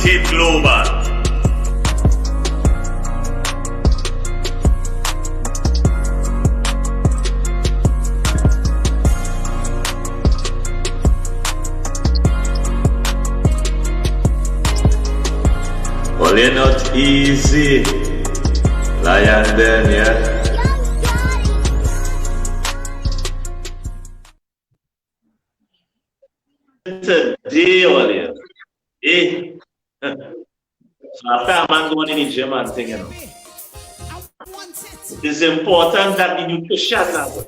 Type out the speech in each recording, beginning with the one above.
Hit Global. Well, you're not easy. Lion Den, yeah. Today, Ollie. Eh? So after a man going in the gym and thing, you know, it is important that the nutrition happen.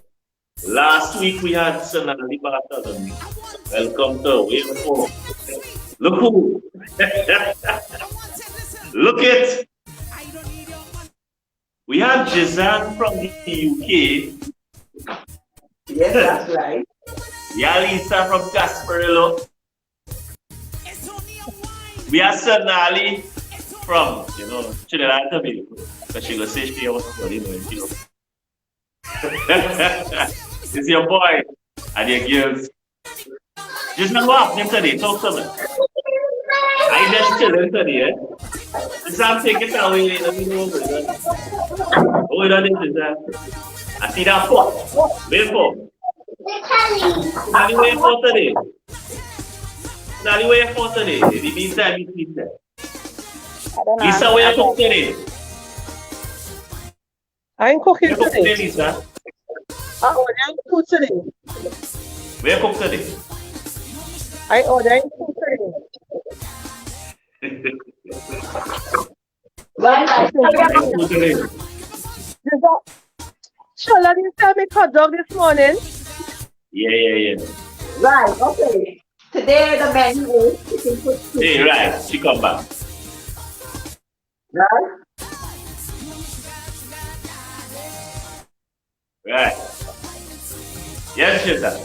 Last week we had Sonali Bartel on me. Welcome to Yuh For. Look who. Look it. We had Jizan from the UK. Yes, that's right. Yalisa from Gasparillo. We have Sonali from, Trinidad and Tobago. Because she was saying she was studying, It's your boy and your girls. Just not what happened today. Talk to me. I just chilling today, I'm taking it away in the middle of it. Oh, that is that. I see that pot. Wait for. Sonali, wait for today. Sonali, wait for today. The meantime, you keep that. Lisa, where you cook today? I ain't cooking today. Lisa? Oh, I ain't cook today. Where you cook today? I ain't cook today. Shola didn't tell me hot dog this morning. Yeah. Right, okay. Today the menu is chicken foot soup. Hey, right. She come back. Right? Right. Yes, Shita.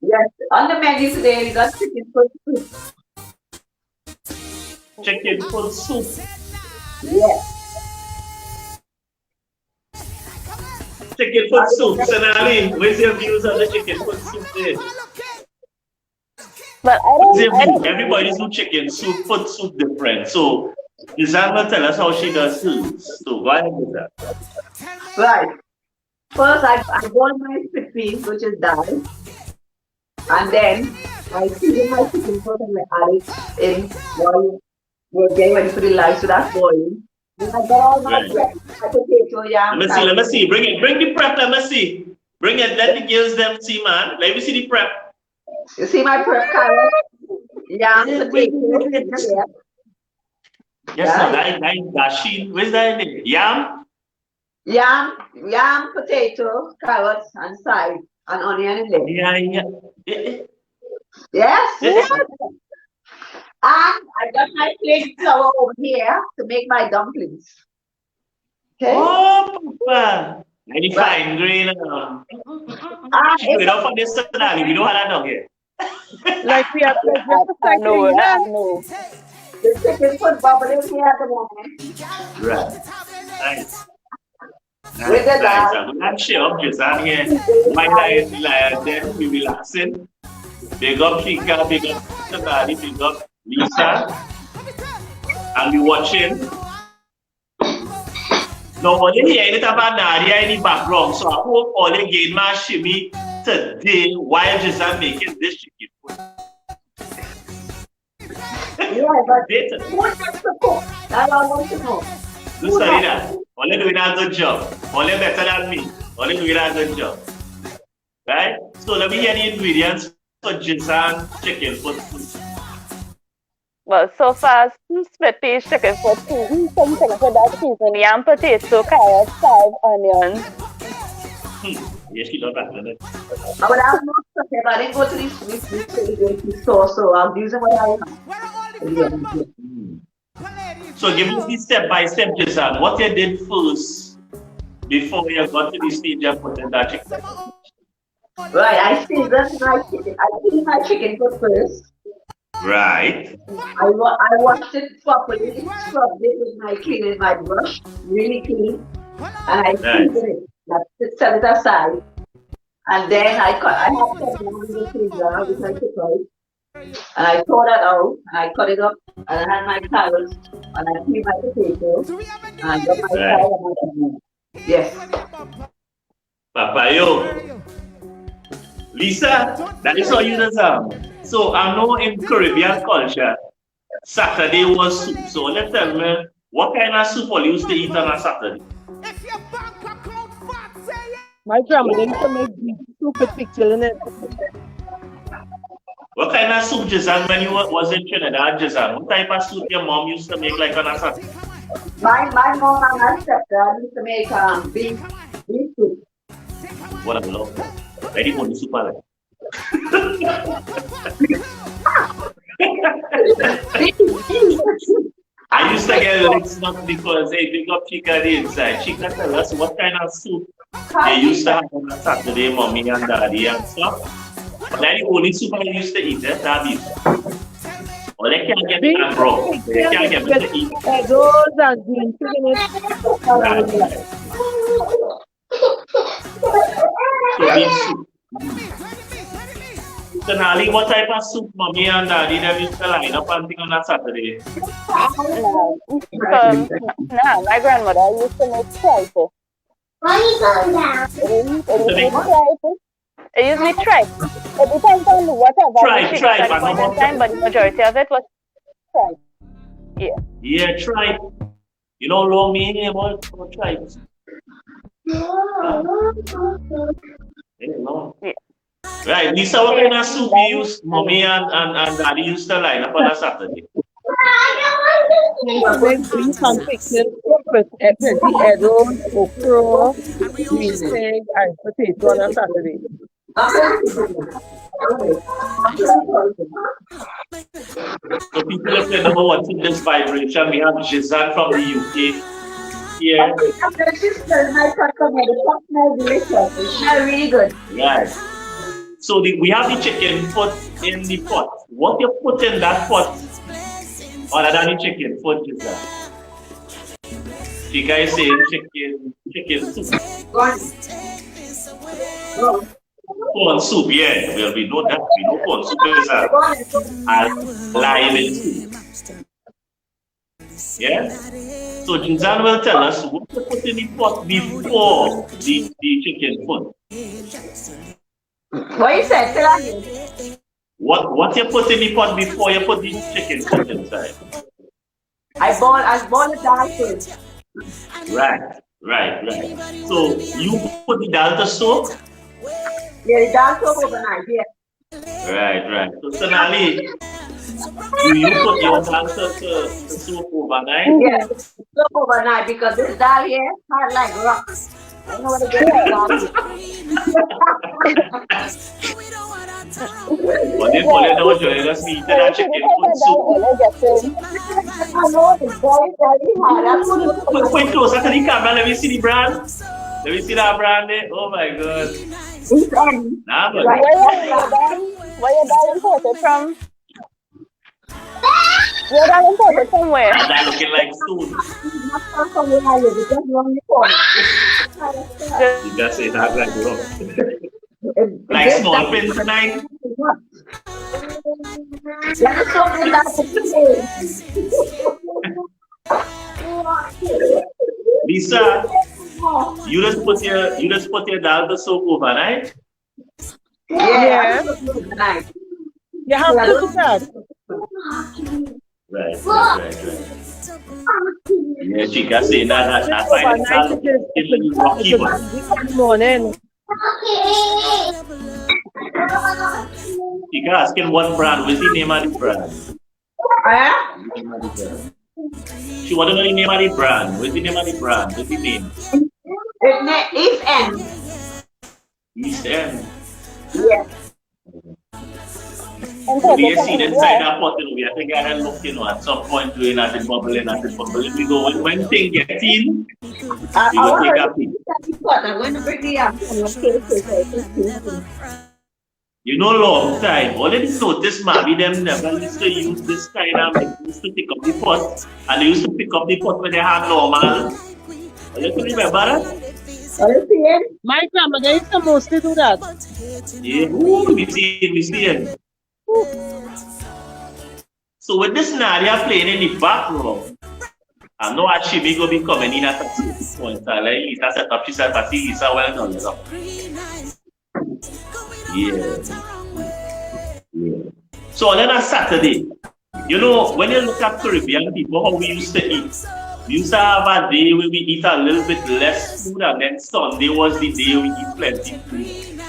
Yes. On the menu today we got chicken foot soup. Chicken foot soup. Yes. Chicken foot soup. Sonali, where's your views on the chicken foot soup there? But Everybody's do chicken soup, foot soup different. So, Lizanne tell us how she does soup. So, go ahead with that. Right. First, I boil my chickpeas, which is done. And then, I season my chicken foot and I add it in while we're getting ready for the light, so that's boiling. Then I get all my prep, my potato, yam. Let me see. Bring the prep, let me see. Bring it, let the girls them see, man. Let me see the prep. You see my prep carrot, yam, potato, Yes, sir. That sheet. Where's that in there? Yam, potato, carrots, and side, and onion in there. Yeah. Yes. And I got my plain flour over here to make my dumplings. Okay. Oh, Papa. Any fine grain. She put it up for this Sonali. We don't have that dog here. like we have I know. The chicken foot bubbling here at the moment. Right. Nice. With the dal. I'm sure just on here. My life is then we relaxing. Big up Chika, big up Sonali, big up Lisa. And we watching. Now, all you hear anything about Nadia in the background, so I hope all you gain my shimmy today while just making this chicken food. Yeah, but who wants to cook? That's all I want to know. Look, Sarina, all you doing a good job. All you better than me. All you doing a good job. Right? So let me hear the ingredients for Jinsan chicken food. Well, so far, split pea chicken foot soup, something for that season, yam, potato, carrots, side, onions. Yes, she love that. But I was not stuck here, but I didn't go to this store, so I'm using what I have. So give us the step-by-step, Jinsan. What you did first before you got to the stage of putting that chicken? Right, I seasoned my chicken. I cleaned my chicken foot first. Right. I washed it properly, scrubbed it with my brush, really clean, and I seasoned it. Set it aside, and then I have some in the freezer, which I took out, And I tore that out and I cut it up and I had my carrots and I peeled my potato and I got my Right. fire and my onion. Yes. Papayo. Lisa, that is how you deserve. So I know in Caribbean culture, Saturday was soup. So let's tell me, what kind of soup you used to eat on a Saturday? My grandmother used to make beef soup with picture in it. What kind of soup, Jizan, when you was in Trinidad, Jizan? What type of soup your mom used to make like on a Saturday? My mom and my stepdad used to make beef soup. What I love that. Very good soup, I like. I used to get licked up because they big up Chica the inside. Chica tell us what kind of soup they used to have on a Saturday, mommy and daddy and stuff. But that's the only soup I used to eat, that beef. Or they can't get that, bro. They can't get me to eat. Egg rolls and green chicken in it. Right. So beef soup. So Nali, what type of soup mommy and daddy them used to line up and thing on a Saturday? No, my grandmother used to make tripe. It used to be tripe. It depends on whatever she got at the point in time, but the majority of it was tripe. Yeah. Yeah, tripe. You know, long me about tripe. Yeah. Right, Lisa, what kind of soup you used, mommy and daddy used to line up on a Saturday? They used to make beef and picture with egg rolls, okra, green pig, and potato on a Saturday. So people if they know what's in this vibration, we have Jizan from the UK here. It's not really good. Right. So we have the chicken foot in the pot. What you put in that pot other than the chicken foot is that? Chica is saying chicken soup. Corn soup, yeah. Well, we know that. We know corn soup is a live in soup. Yeah? So Jizan will tell us what you put in the pot before the chicken foot. What you said? Say that again. What you put in the pot before you put the chicken foot inside? I boil the dal first. Right. So you put the dal to soak? Yeah, the dal soak overnight, yeah. Right. So Sonali, do you put your dal to soak overnight? Yeah, soak overnight because this dal here hard like rocks. I know what to get this dal is. But then for you know, joining us, we eat that chicken foot soup. I know it's very hard. Point closer to the camera, let me see the brand. Let me see that brand there. Oh my god. Nah, but Where your dad imported from? Your dad imported from where? that looking like stone. You just say that like rock. Like small pins tonight. Lisa, you just put your dal to soak overnight? Yeah. You have to do that. Right. Yeah, Chica saying that fine dal is rocky one. Good morning. Chica asking what brand, what's the name of the brand? She want to know the name of the brand. What's the name of the brand? What's the name? East End. East End. Yeah. So we see inside that pot, we have to get a look, at some point doing nothing bubbling. We go when things get in, we go take a peek. I'm going to bring the Long time. Already noticed, maybe them never used to use this kind of, they used to pick up the pot, and they used to pick up the pot when they had normal. You remember that? My grandmother used to mostly do that. Yeah, we see it. So with this Nadia playing in the background, I know Ashimi go be coming in at a certain point. Like Lisa set up, she said, I see Lisa well done. Yeah. So then on Saturday, you know, when you look at Caribbean people, how we used to eat. We used to have a day where we eat a little bit less food, and then Sunday was the day we eat plenty food.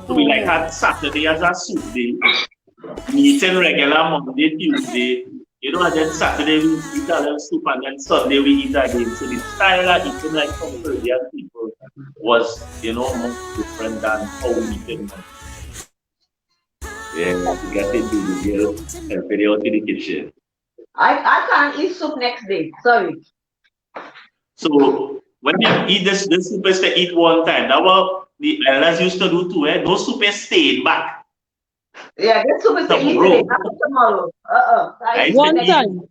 So we like had Saturday as a soup day, eating regular Monday, Tuesday. You know, and then Saturday we eat a little soup, and then Sunday we eat again. So the style of eating like some Caribbean people was, you know, much different than how we eat it. Yeah, you get it to the girl and put it out in the kitchen. I can't eat soup next day. Sorry. So when you eat this soup is to eat one time. That what the elders used to do too, eh? No soup is stayed back. Yeah, this soup is to eat today, not tomorrow. One time.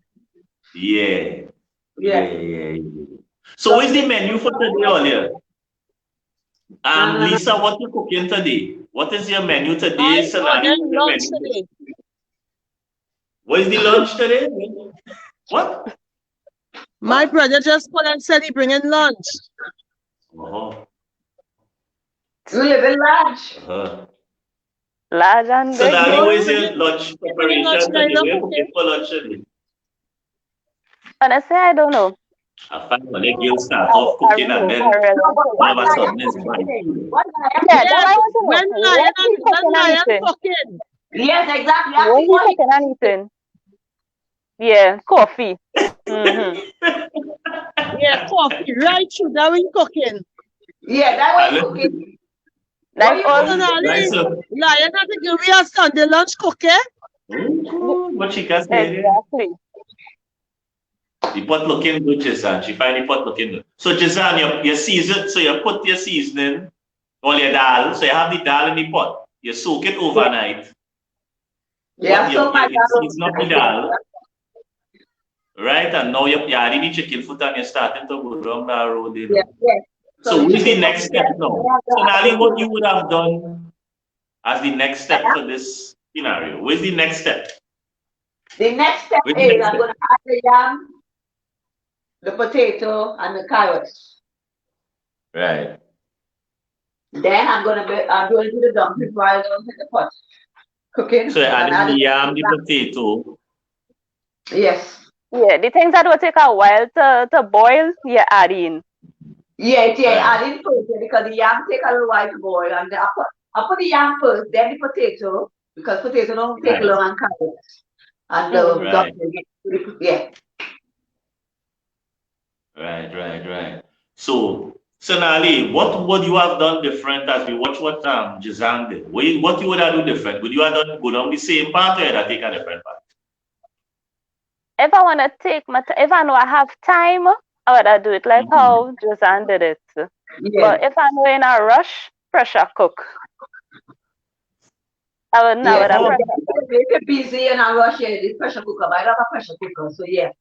Yeah. So what's the menu for today earlier? Lisa, what you cooking today? What is your menu today? Lunch today. What is the lunch today? What? My brother just called and said he bringing lunch. Oh. You live in large. Large and So big. now what is your lunch preparation today? What are you cooking for lunch today? Honestly, I don't know. I find when the girls start off cooking and then all of a sudden it's bad. When Lion cooking. Yes, exactly. When he cooking and eating. Yeah, coffee. Yeah, coffee. Right through that we cooking. Yeah, that way cooking. Like all Lion had to give me a Sunday lunch cooking. What she can say. Exactly. The pot looking good, Jizan. She find the pot looking good. So Jizan, you season, so you put your seasoning on your dal. So you have the dal in the pot. You soak it overnight. Yeah, so my season up the dal. Right, and now you're adding the chicken foot and you're starting to go down that road. You know? Yes. So what's the next step now? So Nali, what you would have done as the next step for this scenario? What's the next step? The next step is I'm going to add the yam, the potato, and the carrots. Right. Then I'm going to do the dumplings while I don't hit the pot. Cooking. So adding the yam, the potato. Yes. Yeah, the things that will take a while to boil, you add in. Yeah, add in first because the yam take a little while to boil. And I put the yam first, then the potato, because potato don't take long and carrots. And the dumplings. Yeah. Right. So Nali, what would you have done different as we watch what Jizan did? What you would have done different? Would you have done go down the same path or would have take a different path? If I want to take if I know I have time, I would do it like how Jizan did it. Yeah. But if I'm in a rush, pressure cook. I would not with a pressure cook. If you're busy and I rush, the pressure cooker. But I don't have a pressure cooker, so yeah.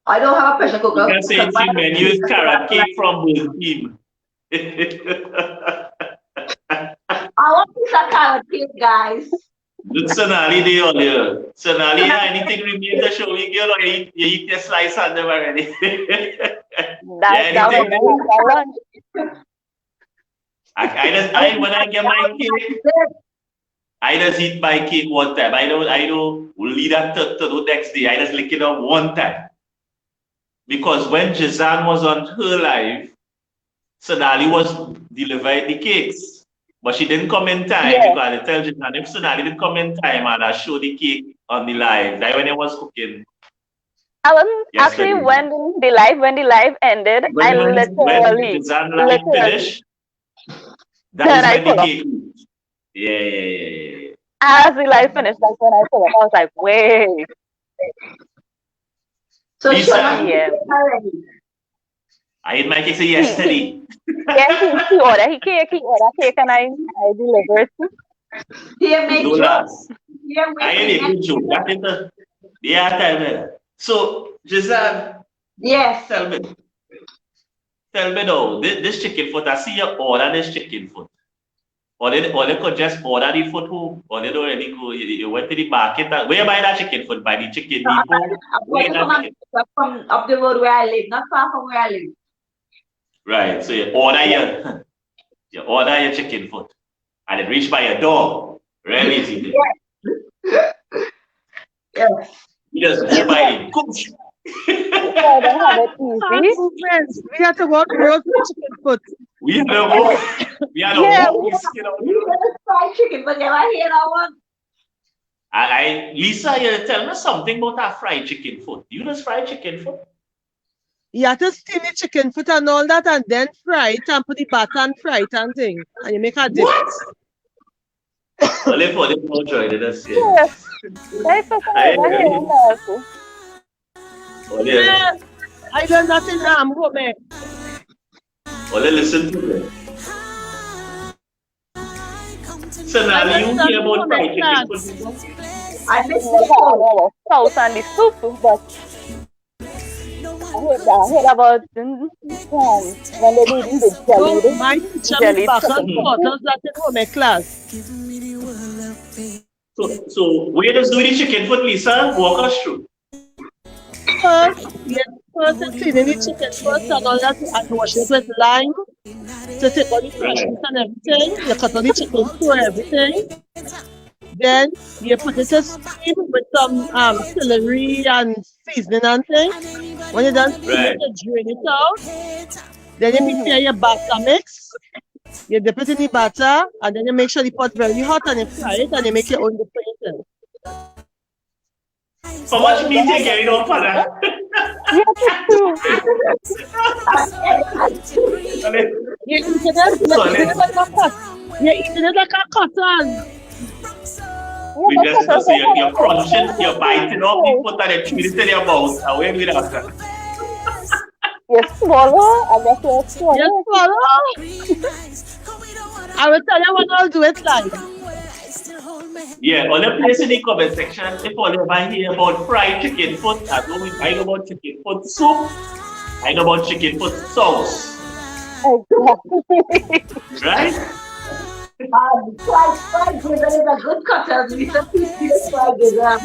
I don't have a pressure cooker. You can say it's the menu is carrot cake from both team. I want piece of carrot cake, guys. Good Sonali day earlier. Sonali, anything remains to show you, girl, or you eat your slice on them already? When I get my cake, I just eat my cake one time. I don't lead that to the next day. I just lick it up one time. Because when Jizan was on her live, Sonali was delivering the cakes. But she didn't come in time because I tell Jizan, if Sonali didn't come in time and I show the cake on the live, like when it was cooking. I wasn't actually when the live ended, when Jizan live finished, that's when the cake. Yeah. As the live finished, that's when I saw it. I was like, wait. So Lisa, I ate my cake yesterday. He ordered cake and I delivered it. I ain't a good joke. That is the time. So, Jizan. Yes. Tell me now, this chicken foot, I see you order this chicken foot. Or they could just order the food home. Or they don't really go. You went to the market. Where you buy that chicken food? By the chicken No, depot? I'm Where going to that come chicken? from up the road where I live, not far from where I live. Right. So you order your chicken food. And it reach by your door. Really easy. Yes. You just go by it. Cook. I don't have it easy. Movements. We have to walk road for chicken foot. We have to walk. We have to Yeah, walk. We skin out. You get a fried chicken, but never hear that one. Lisa, you tell me something about our fried chicken food. You just fried chicken food? You have to steam the chicken foot and all that and then fry it and put the butter and fry it and thing. And you make a dip. What? Only for the more joy, did I say? Yes. That's what I hear. Only, Yeah, I learned that in home. only listen to them. So now you hear about fried chicken food? I miss I it. have sauce and the soup, but I heard about when they do the So jelly. my teacher Jelly back and chicken. forth us that in home class. So where does do the chicken foot, Lisa? Walk us through. First you cleaning the chicken first and all that and wash it with lime to take all the freshness and everything. You cut all the chicken through everything. Then you put it to steam with some celery and seasoning and thing. When you're done steaming, Right. you drain it out. Then you prepare your batter mix. You dip it in the batter and then you make sure the pot very hot and you fry it and you make your own different. How much meat you getting on for that? You're eating it like a cut. You're eating it like a cotton. We just so you're crunching, you're biting off the foot and you chew it in your mouth. And where do you after? You swallow, I guess you swallow. You swallow. I will tell you what I'll do it like. Yeah, on the place in the comment section, if you ever hear about fried chicken foot, I know about chicken foot soup, I know about chicken foot sauce. Exactly. Right? Fried gizzard is a good cutter. We just eat fried gizzard.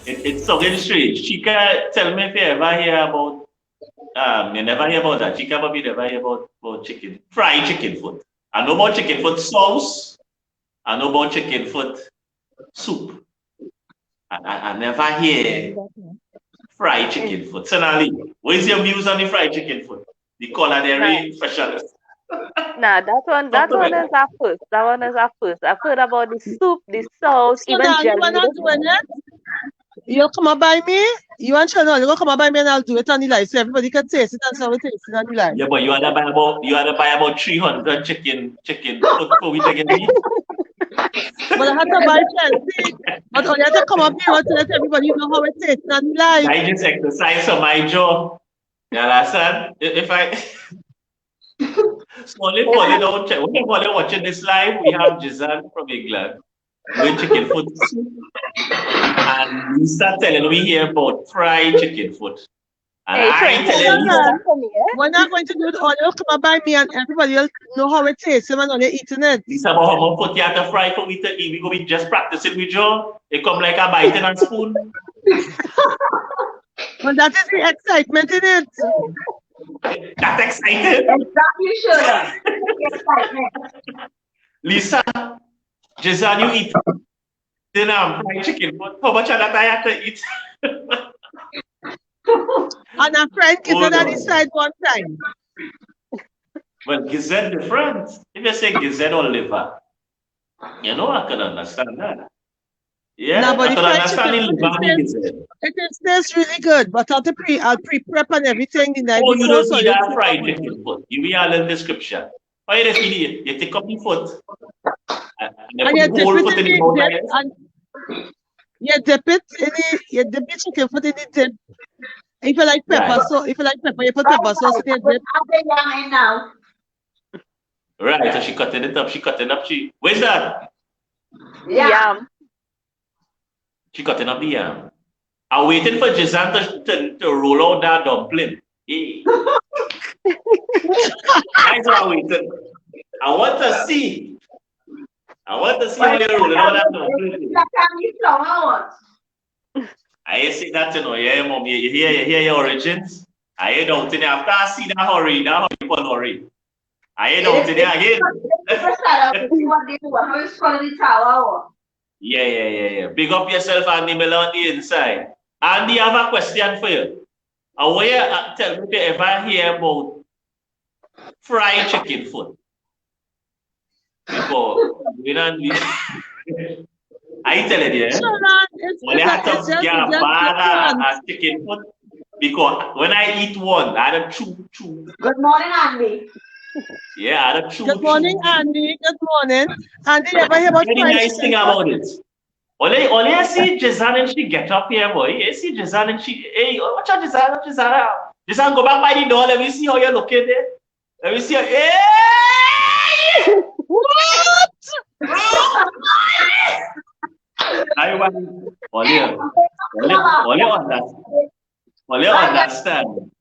It's so strange. Chica, tell me if you ever hear about, you never hear about that. Chica, but you never hear about chicken, fried chicken foot. I know about chicken foot sauce. I know about chicken foot soup. I never hear fried chicken foot. So now, what is your views on the fried chicken foot? The culinary specialist. Nah, that one is our first. That one is our first. I've heard about the soup, the sauce, So even now you jelly. wanna do it? You'll come up by me. You want channel? You gonna come up by me and I'll do it on the live so everybody can taste it and so we taste it on the live. Yeah, but you want to buy about 300 chicken foot for we chicken meat. But I have to buy plenty. But only have to come up here to let everybody know how it tastes on the live. I just exercise on my jaw. You understand? If I only don't check. Whenever watching this live, we have Giselle from England with chicken foot soup. And we start telling me here about fried chicken foot. And I telling Lisa, We're not going to do it all. You'll come up by me and everybody will know how it tastes when you're eating it. Lisa, about how much foot you have to fry for me to eat. We go be just practicing with Joe. It come like a biting and spoon. Well, that is the excitement in it. That's exciting. Exactly, sure. Excitement. Lisa, Giselle, you eat dinner fried chicken foot. How much of that I have to eat? And a friend gizzard on the side one time. Well, gizzard different. If you say gizzard or liver, you know I can understand that. Yeah, No, but I the can fried understand chicken the liver foot and is gizzard. it tastes really good, but I'll pre-prep and everything the night Oh, you before. don't So see you that fried chicken foot. You will learn the scripture. Why you see it? You take up the foot and and you you put the dip whole it foot in in the the mouth. dip and you dip it in the you dip the chicken foot in the dip. If you like pepper, Right. so if you like pepper, you put pepper sauce in the dip. I'll be young now. Right, so she cutting it up. Where's that? Yeah. She cutting up the yam. I'm waiting for Giselle to roll out that dumpling. Hey. That's what we do. I want to see. I want to see how you're rolling all that now. I see that, you know, yeah, mom, you hear your origins. I don't think after I see that hurry, people hurry. I don't think again. Yeah. Big up yourself, Andy Miller, on the inside. Andy, I have a question for you. Tell me if you ever hear about fried chicken food. Because we don't. I tell you, when I had to get a bag of chicken food, because when I eat one, I had a chew. Good morning, Andy. Yeah, I had a chew. Good morning, Andy. Good morning. Andy, ever hear about very nice thing about it? Only I see Jazan and she get up here, boy. You see Jazan and she, hey, watch out, Jazan. Jazan, go back by the door. Let me see how you're looking there. Let me see how, hey! What? I want only understand.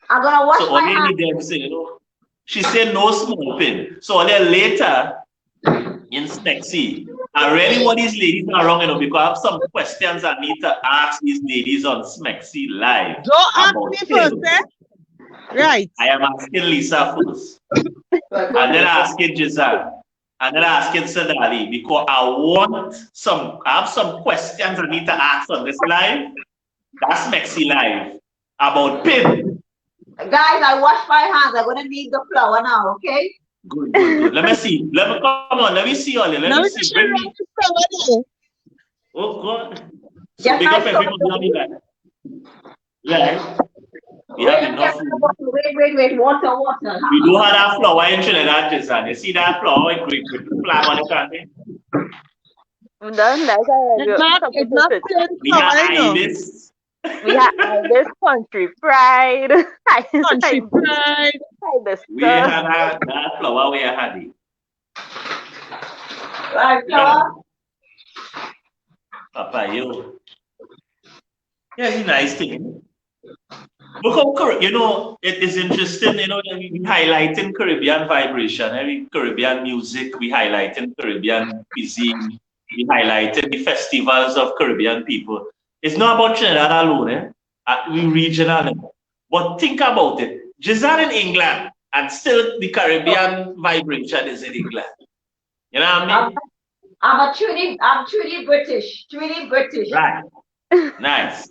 I'm gonna wash so my hands. Them say, you know, she said no small pin. So only later in Smexy, I really what these ladies are wrong, you know, because I have some questions I need to ask these ladies on Smexy Live. Don't ask me first, eh? Right. I am asking Lisa first. And then asking Giselle. And then asking Sadali because I have some questions I need to ask on this live. That's Smexy Live about pin. Guys, I wash my hands. I'm gonna need the flour now, okay? Good. Let me see. Come on. Let me see all it. Let me see. Bring me. Oh God. So big up everybody on the line. Right. We have enough food. Wait. Water. We do have that flour in Trinidad, Jason. You see that flour with flag on the candy? It's not we have ibis. We have this country pride. Country pride. We have that flour we are having. Right, flour. Papa, you. Yeah, it's a nice thing. Look how, you know, it is interesting, you know, we highlighting Caribbean vibration, every Caribbean music, we highlighting Caribbean cuisine, we highlighting the festivals of Caribbean people. It's not about Trinidad alone, we regional. But think about it. Giselle in England, and still the Caribbean vibration is in England. You know what I mean? I'm truly British. Right. Nice.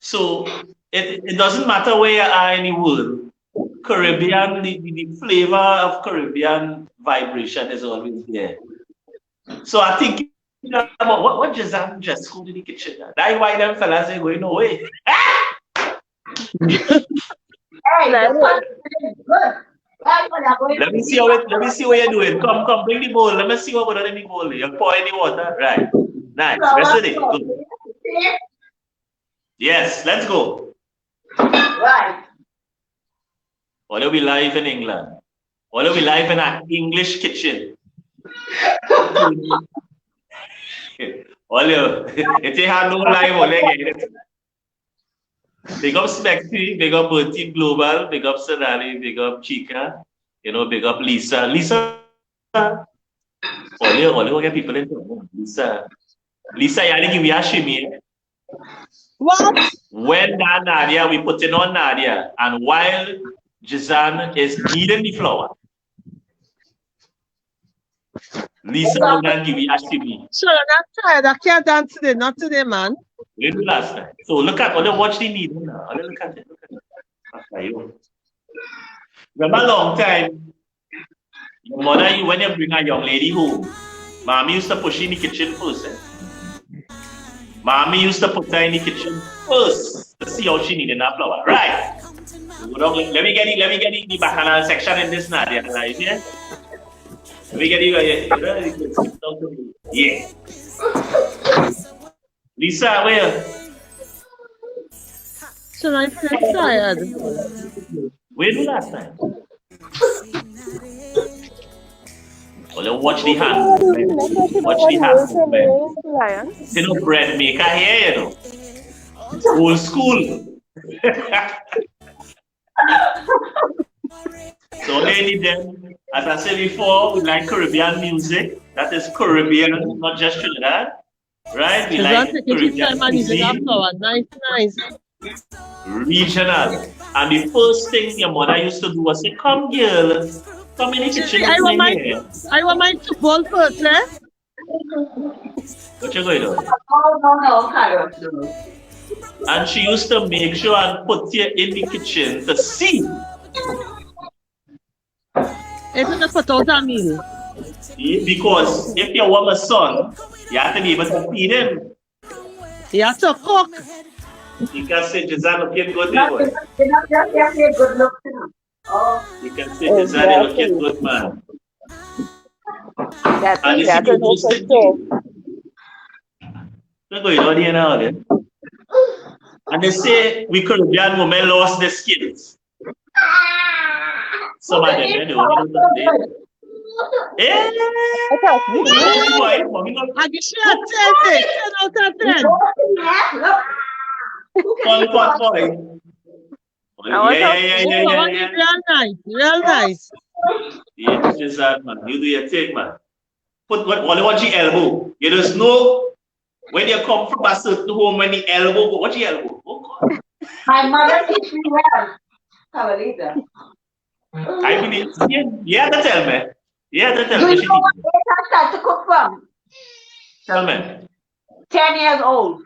So it doesn't matter where you are in the world. Caribbean, the flavor of Caribbean vibration is always there. So I think about what Jazan just go to the kitchen. That's why them fellas ain't going away. Hey, good. Let me see what you're doing. Come, bring the bowl. Let me see what we're doing in the bowl. You're pouring the water. Right. Nice. Rest of it. Good. Yes, let's go. Right. Or they'll be live in England. Or they'll be live in an English kitchen. If they have no live, or they get it. Big up Smexy, big up Bertie Global, big up Sadali, big up Chica, you know, big up Lisa. Only get people in trouble. Lisa, you give me a shimmy. What? When that Nadia, we put it on Nadia, and while Jazan is kneading the flour, Lisa will not give you a shimmy. Sure, I'm not tired. I can't dance today, not today, man. We do last time. So look at, watch the needle now. Look at it. Remember a long time, your mother, when you bring a young lady home, mommy used to push in the kitchen first. Mommy used to put her in the kitchen first to see how she needed that flour. Right. Let me get the bacchanal section in this Nadia. Right here. Let me get you. Yeah. Lisa, where? So I'm tired. Where did last time? Well, watch the hand. Watch the hand. You know, bread maker here, you know. Old school. So lady then, as I said before, we like Caribbean music. That is Caribbean, not just Trinidad. Right? We like Caribbean cuisine. Nice. Regional. And the first thing your mother used to do was say, come girl, come in the kitchen I with me here. want my football first, eh? What you going to do? No, carrot. No. And she used to make sure and put you in the kitchen to see. It's a potato meal. Because if you want a son, you have to be able to feed him. You have to cook. You can say, Jazan looking good, Not boy. just good looks. Oh. You can say, Jazan looking good, man. And this is That's the most thing. Look going on here now, then. And they say we Caribbean women lost their skills. Some of them, they don't know. Eh? I give you a 10 out of 10. Fun boy. Yeah. Real nice. Yeah, it's just that, man. You do your thing, man. Put what your elbow. You just know when you come from a certain home, when the elbow go, what your elbow? Oh, God. My mother teach me well. Carolita. I believe, yeah, that tell me. Yeah, that tell Do me. you know what age I start to cook from? Tell me. 10 years old.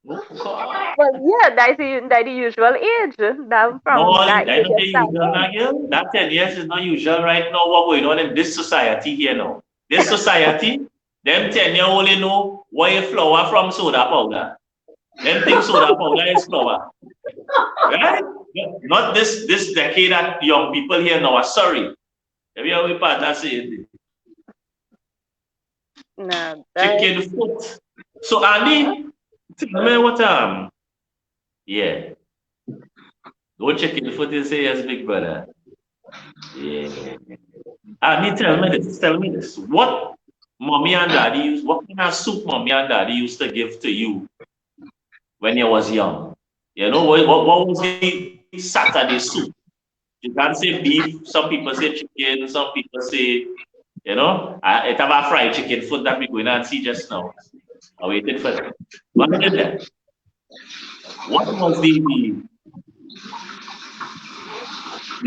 Oh, God. Well, yeah, that's the usual age. That from No, that that's not age usual now, girl. That 10 years is not usual right now. What's going on in this society here now? This society, them 10-year only know where you flour from soda powder. Them think soda powder is flour. Right? Not this decade that young people here now are sorry. Have you ever part that saying? No, Chicken foot. So Andy, tell me what yeah. Don't chicken foot and say yes, big brother. Yeah. Andy, tell me this. What mommy and daddy used, what kind of soup mommy and daddy used to give to you when you was young? You know, what was the Saturday soup? You can't say beef, some people say chicken, some people say, you know, it have a fried chicken food that we're going to see just now. I waited for that. What did that? What was the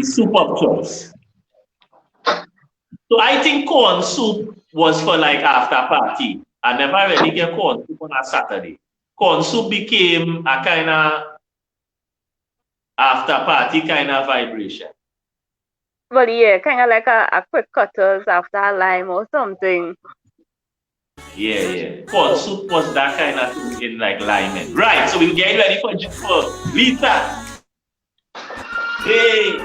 soup of choice? So I think corn soup was for like after party. I never really get corn soup on a Saturday. Corn soup became a kind of after party kind of vibration. well, yeah, kind of like a quick cutters after a lime or something. Yeah. Corn soup was that kind of thing in like lime. Right, so we get ready for Lisa. Hey.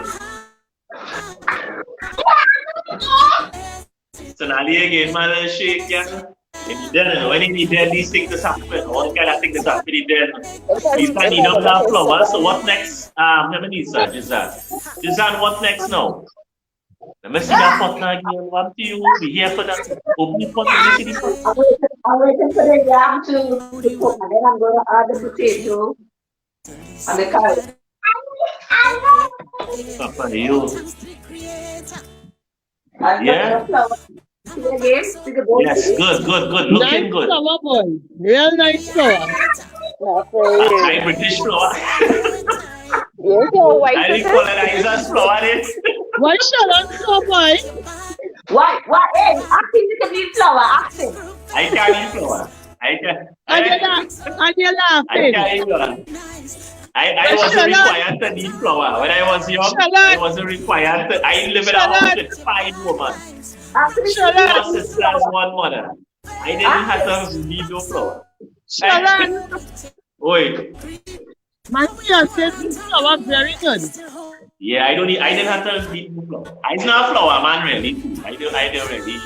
So now again, man, shake, yeah. When you need these things to happen, all kind of things to happen, Lisa need up that flower. So what next? Lisa, Jizan, what next now? Let me see that pot now again. What do you be here for that? Open the pot, let me see the pot. I'm waiting for the yam to cook, and then I'm going to add the potato and the carrot. Papa, you. Yeah. Yes, good. Looking Nice good. flower, boy. Real nice flower. High British flower. I didn't colonize that flower. Why shall flower, boy? Why? Hey, asking you can eat flour, asking. I can't eat flower. And you're laughing. I can't eat flower. I wasn't required to eat flour. When I was young, I wasn't required to. I live in a house with 5 women. 4 sisters, 1 mother. I didn't have to need no flour. Wait. My fiance says flower very good. Yeah, I didn't have to eat no flour. I'm not a flour man, really. I don't really.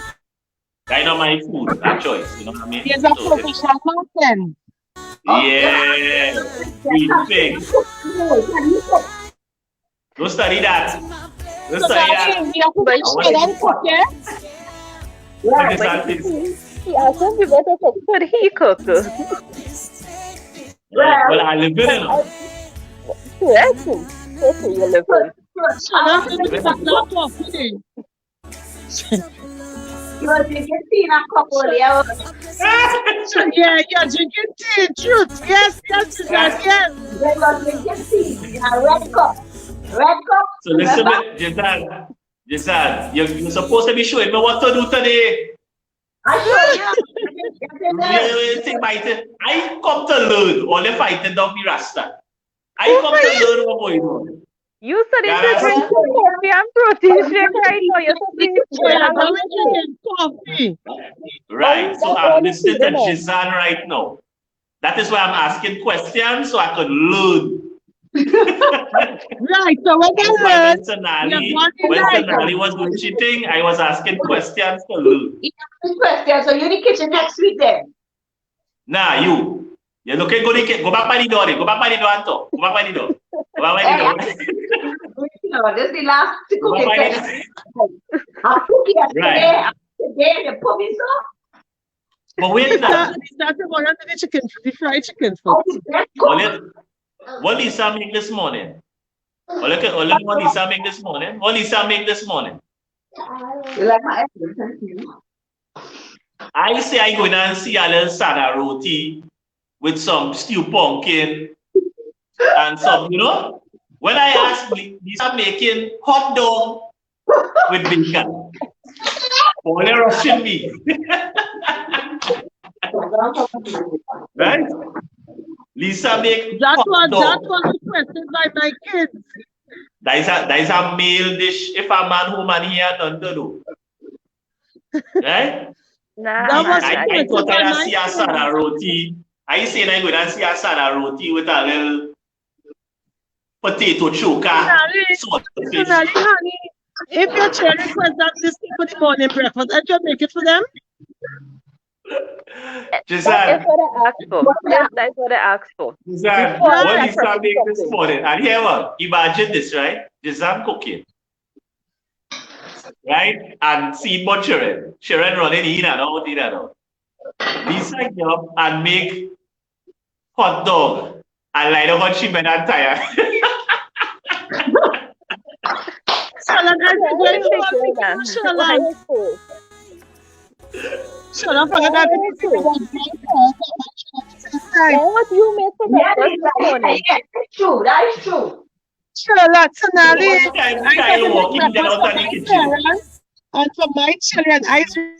Kind of my food, that choice. You know what I mean? He's a professional person. Yeah, green thing. Don't study that. Don't study that. Some people to cook, but he cook. Well, I live in it. Yes, you live in. Shana said it's a black coffee. You were drinking tea in a cup earlier. Yeah, you're drinking tea, truth. Yes, Susan, yes. They were drinking tea in a red cup. Red cup. So listen, Jason, you're supposed to be showing me what to do today. I show you. I come to learn. All the fighting don't be Rasta. I come to learn what's going on. You said it's a drink coffee and protein shake right now. You're Drinking coffee. Right. So I'm listening to Jizan right now. That is why I'm asking questions so I could learn. Right. So when I When Sonali was doing cheating, I was asking questions to learn. Question. So you're in the kitchen next week then? Nah, you're looking good. Go back by the door. Go back by the door and talk. Go back by the door. Go back by the door. This is the last cookie. I'm cooking today. You put me so. But wait now. That's one of the chicken, the fried chicken food. What Lisa make this morning? What Lisa make this morning? What Lisa make this morning? You like my everything? I say I go down and see a little sada roti with some stew pumpkin and some, when I ask Lisa making hot dog with bacon. Boy, they're rushing me. Right? Lisa make hot dog. That was requested by my kids. That is a male dish. If a man woman here done to do. Right? Nah, I thought I see a sada roti. I say I go and see a sada roti with a little potato choker. Honey, if your children request that this for the morning breakfast, I just make it for them. That's what I asked for. Jizan, what Lisa make this morning? And here what? Imagine this, right? Jizan cooking. Right? And seed butchering. Sharon running in and out, in and out. Lisa get up and make hot dog and light up on chicken and tire. What you make for breakfast this morning? That's true. That's true. And for my children, I do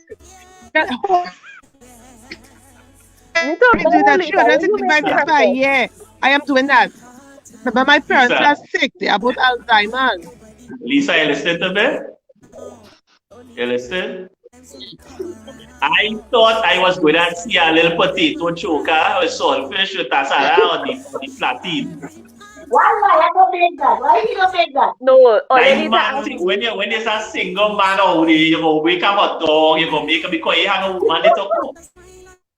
that. Yeah, I am doing that. But my parents are sick. They are both Alzheimer's. Lisa, you listen to me? You listen? I thought I was going to see a little potato choker with saltfish with tasara on the flatine. Why don't make that? Why you don't make that? No, when there's a single man out there, you go wake up a dog, you go make a because you have a woman to cook.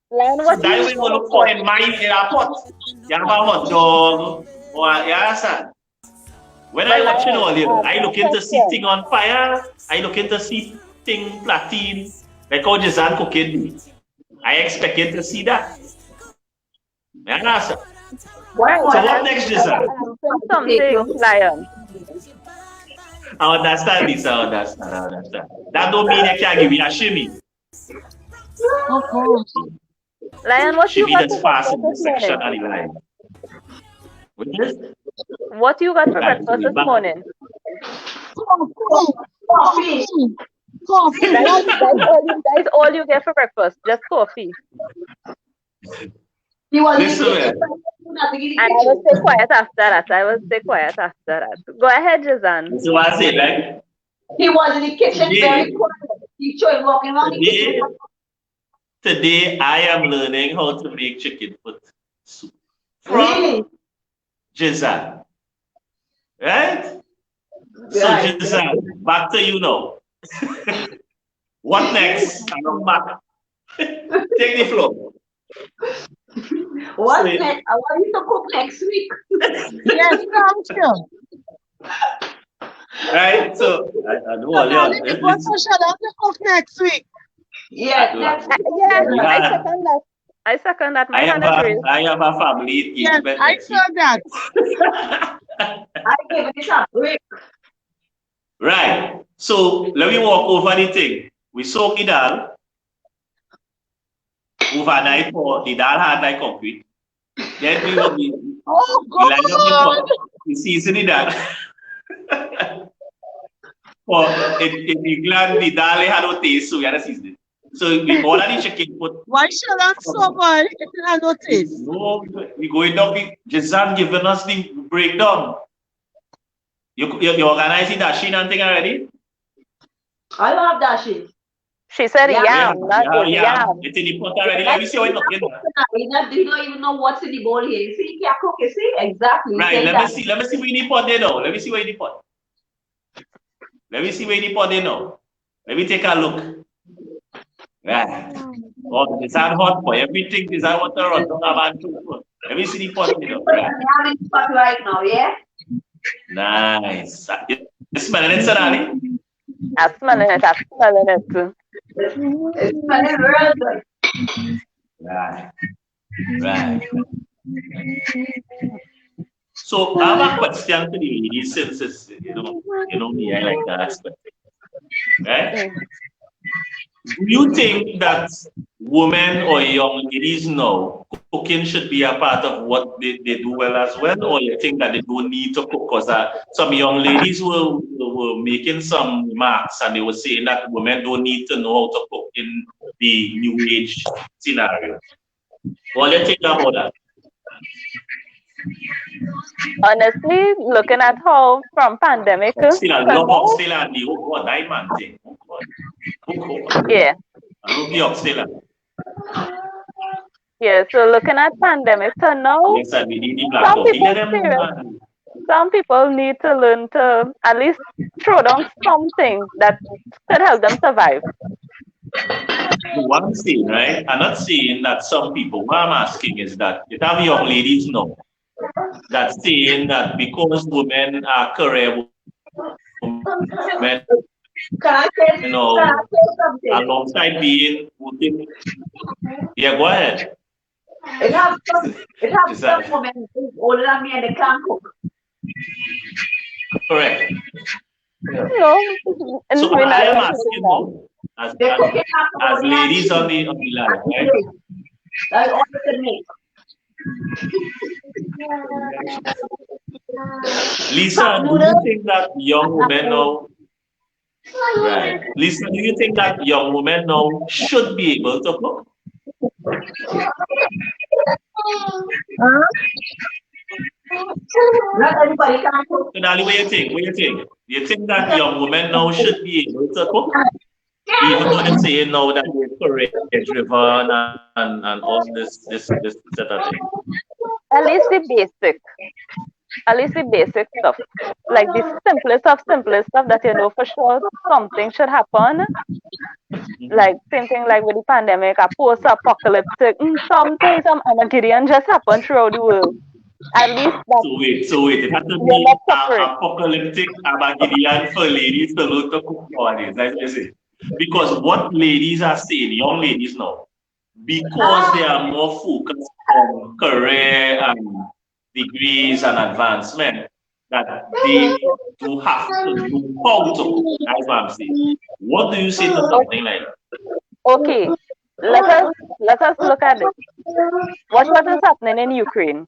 That way you look for in mind in a pot. You have a hot dog or you understand? When I watch it earlier, I look into sitting on fire, I look into sitting platine, like how Jizan cooking. I expected to see that. You understand? So what next, Jizan? Something, Lion. I understand this, I understand. That don't mean I can't give you a shimmy. Of course. Lion, what shimmy you got that's fast in the section of the line. What you got for breakfast this morning? Coffee. That is all you get for breakfast, just coffee. Listen, and I will stay quiet after that. Go ahead, Jizan. So I say, like, he was in the kitchen very quiet. He showed walking around the kitchen. Today, I am learning how to make chicken foot soup. Really? Jizan. Right? So, Jizan, back to you now. What next? I'm back. Take the floor. What's next? I want you to cook next week. Yes, thank you. Right? So, I know. What's the shadow to cook next week? Yes, next week. I second that. I have a family. Yes, I saw that. I give it a break. Right. So let me walk over the thing. We soak the dal overnight for the dal hard like concrete. Then we will be Oh we line up the God! pot, we season the dal. For in England, the dal had no taste, so we had to season it. So we order the chicken, put Why shall that so boy? It had no taste. no, we going down. Jazan giving us the breakdown. You organizing that shit and thing already? I don't have dashes. She said Yeah. yam, not yam. It's in the pot already. Let me see how it looking. You don't even know what's in the bowl here. You see, you can't cook, you see? Exactly. Right, Say let that. me see where the pot there now. Let me see where the pot. Let me see where the pot there now. Let me take a look. Right. Oh, it's hot for everything. Is that what the run? Let me see the pot there now. Right. I'm in the pot right now, yeah? Nice. You smelling it, Sonali? I'm smelling it. I'm smelling it too. It's smelling real good. Right. Right. So I have a question to the ladies since it's, you know me, I like to ask questions. Right? Do you think that women or young ladies now cooking should be a part of what they do well as well, or you think that they don't need to cook? Because some young ladies were making some remarks and they were saying that women don't need to know how to cook in the new age scenario. What do you think about that? Honestly, looking at how from pandemic Still, I love now, oxtail and the oh God, I man thing. Oh God. yeah. I love the oxtail. Yeah, so looking at pandemic to now, Yes, and we need the black some coffee. people Let them know, serious. man. Some people need to learn to at least throw down something that could help them survive. What I'm saying, right? I'm not saying that some people, what I'm asking is that you have young ladies know that saying that because women are career women, you Can I know, say something? alongside being working. Yeah, go ahead. It have Is some that women who's older than me and they can't cook. correct? You know, and So we're I not am including asking that. though, They cook in as macaroni and ladies cheese on the line, and right? plate. That's all they can make. Lisa, do you think that young women now, right? Lisa, do you think that young women now should be able to cook? Not everybody can cook. So, Dali, what you think? What you think? You think that young women now should be able to cook? Even though they're saying now that they're career driven and all this set of thing. At least the basic. At least the basic stuff. Like the simplest stuff that you know for sure something should happen. Like same thing like with the pandemic, a post-apocalyptic something, some Armageddon just happened throughout the world. At least that So wait, it has to you're be not suffering. apocalyptic Armageddon for ladies to look to cook nowadays. That's what I say. Because what ladies are saying, young ladies now, because they are more focused on career and degrees and advancement, that they do have to know how to cook. That's what I'm saying. What do you say to something like that? Okay, let us look at it. What is happening in Ukraine?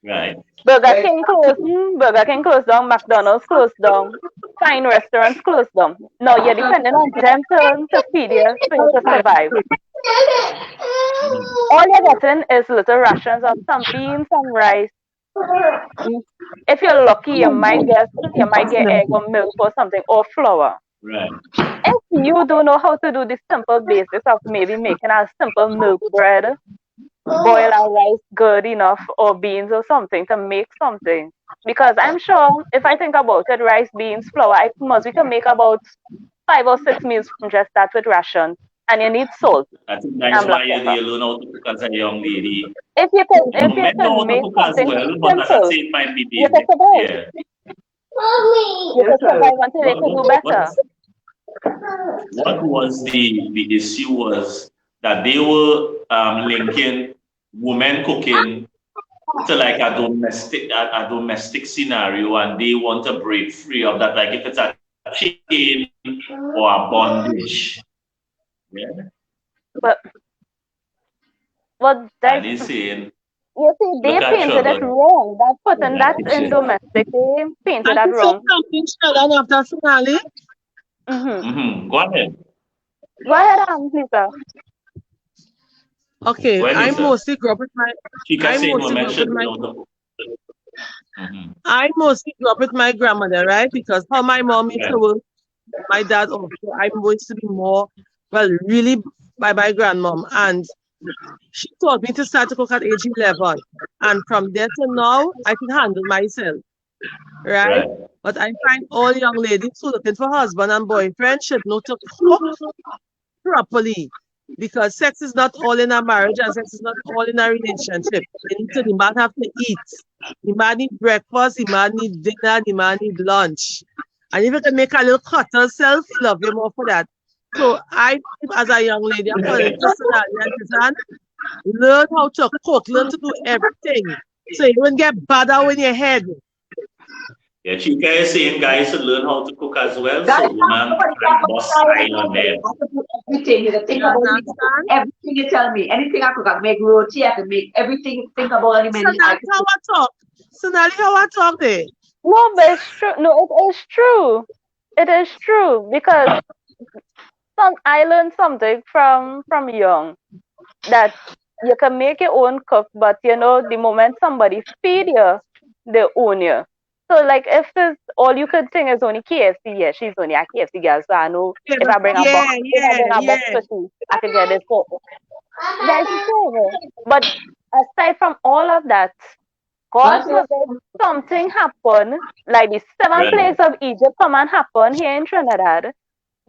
Right. Burger King closed down, McDonald's closed down, fine restaurants closed down. Now you're depending on them to feed you for you to survive. All you're getting is little rations of some beans, some rice. If you're lucky, you might get egg or milk or something or flour. Right. If you don't know how to do the simple basics of maybe making a simple milk bread, boil our rice good enough or beans or something to make something. Because I'm sure if I think about it, rice, beans, flour, we can make about 5 or 6 meals from just that with rations. And you need salt I think that's and why black you pepper. learn how to cook as a young lady. If Young you men know can how to make cook as something well, but as I simple, say, it might be you can basic. survive. Yeah. You can survive until they can do better. What was the issue was that they were linking women cooking to like a domestic scenario, and they want to break free of that, like if it's a chain or a bondage. Yeah. But And that's, he's saying, you see, they look at painted it trouble. wrong. That person That that's in picture. domestic, they painted I that can say wrong. something, Sheldon, after finale. Go ahead. Go ahead, Lisa. Okay, Go ahead, I Lisa. mostly grew up with my She can I say no mostly grew up with mention. my Mhm. I mostly grew up with my grandmother, right? Because how my mom used Right. to work, my dad also. I'm going to be more, well, really by my grandmom. And she taught me to start to cook at age 11. And from there to now, I can handle myself, right? Right. But I find all young ladies who looking for husband and boyfriend should know to cook properly. Because sex is not all in a marriage and sex is not all in a relationship. The man have to eat. The man need breakfast, the man need dinner, the man need lunch. And if you can make a little cut yourself, he love you more for that. So I, as a young lady, according to Sonali and learn how to cook, learn to do everything. So you won't get bad out in your head. Yeah, Chica is saying guys should learn how to cook as well, Guys, so woman nobody can talk bust about style on them. I can do everything. You can think You about me. understand? Everything you tell me. Anything I cook, I can make roti, I can make everything you think about any minute. I Sonali, can how cook. I talk? Sonali, how I talk there? No, but it's true. No, it is true. It is true because I learned something from young that you can make your own cook, but the moment somebody feed you, they own you. So like if this all you could think is only KFC, yeah, she's only a KFC girl. So I know Yeah, if I bring a box, yeah, if I yeah, bring a box yeah. for tea, I could get this for that's the thing. But aside from all of that, God Once you forbid something happen, like the seven Right. plagues of Egypt come and happen here in Trinidad,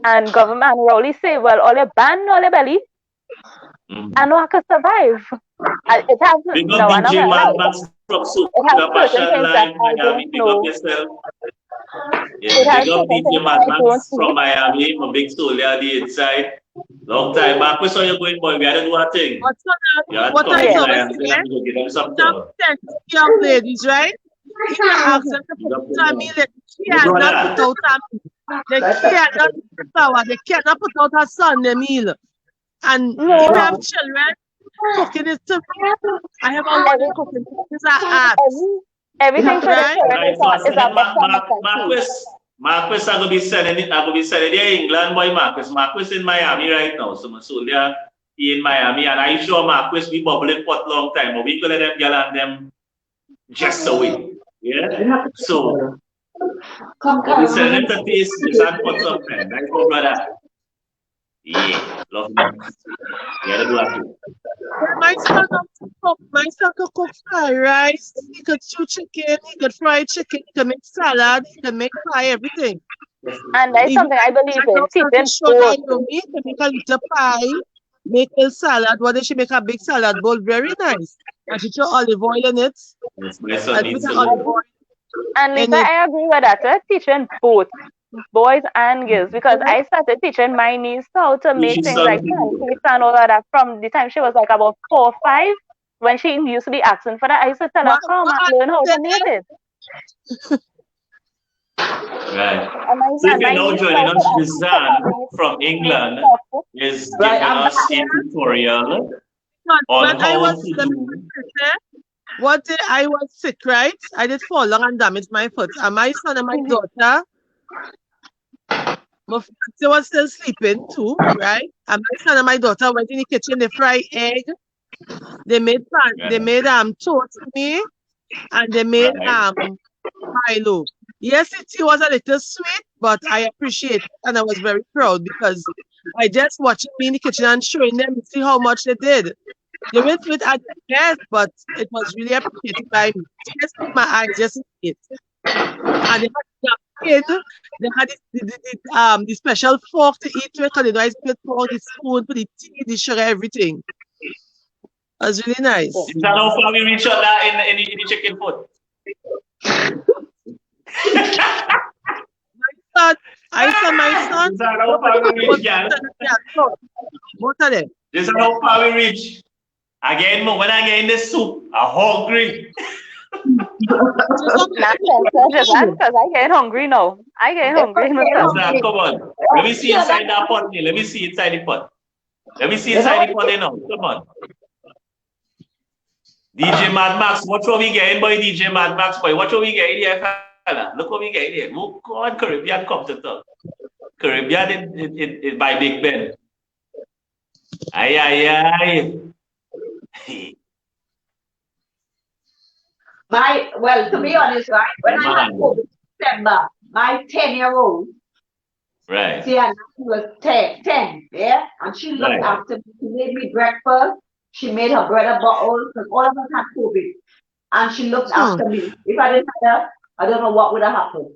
and government will only say, well, all the ban, all the belly, I know I could survive. It has Big up no, I'm not DJ gonna Mad lie. Max from It has Sugar certain Passion things that Line, I Miami. don't Big up know. yourself. It Yeah, has big up certain DJ things Mad I don't Max see. from Miami, my big soul on the inside. Long time back, we saw you going, boy. We had to do our thing. But You Sonali, had to what come I in Yeah. always and say, say, I'm going to give them some some trouble. sensitive young ladies, right? If you ask them to Big put up it on me, yourself. she You know cannot that? put out her meal. They cannot put the power. They cannot put out her son the meal. And Right. if I No, have children, cooking is to me. I have a lot of every, cooking. It's an art, everything for the right? children Right, so I is said, a better message. Marcus, I'm gonna be selling it. I'm gonna be selling it in England, boy. Marcus in Miami right now. So my soldier he in Miami, and I sure Marcus be bubbling for a long time, but we could let them get on them just away. Yeah. So we'll be selling it to taste this and for some time. That's my brother. Yeah, love me. Yeah, do that too. Well, my son loves to cook. My son could cook fried rice. He could chew chicken. He could fry chicken. He could make salad. He could make pie, everything. And that's Even something I believe I in, don't start to teaching show both. that Yomi to make a little pie, make a salad. What if she make a big salad bowl? Very nice. And she throw olive oil in it. Yes, my son And put needs the to olive learn. oil And in Lisa, it. I agree with that. Teaching both boys and girls because I started teaching my niece how to Teach make his things son like too. pancakes and all of that from the time she was like about 4 or 5 when she used to be asking for that. I used to tell her, come What and learn how to there? make it. Right. And So if you're my now niece joining started us, asking for Rizan me from make England chocolate. is Right, giving I'm back. us a tutorial Because on when I how was, to let me do. finish, one day I was sick, right? I did fall long and damage my foot. And my son and my daughter, my fiance was still sleeping too, right? And my son and my daughter went in the kitchen, they fried egg, they made toast for me, and they made Right. Milo. Yes, it was a little sweet, but I appreciate it and I was very proud because I just watching me in the kitchen and showing them to see how much they did. They went with at the best, but it was really appreciated by me. Just with my eyes, just to see it. And they had napkin, they had the special fork to eat with, and the nice plate fork, the spoon for the tea, the sugar, everything. It was really nice. Is that how far we reach on that in the chicken foot? But I saw my son, Is that how far we reach, girl? both of them. This is how far we reach. Again, when I get in the soup, I'm hungry. Not because I get hungry now. I get hungry myself. Come on. Let me see inside that pot. Let me see inside the pot. Let me see inside the pot now. Come on. DJ Mad Max, what are we getting, boy? DJ Mad Max, boy. What are we getting here, fella? Look what we getting here. Oh, God, Caribbean come to talk. Caribbean in by Big Ben. Aye, aye, aye. To be honest, right, when I had COVID in December, my 10-year-old, right, she was 10, yeah, and she looked after me. She made me breakfast. She made her bread a bottle because all of us had COVID, and she looked after me. If I didn't have her, I don't know what would have happened.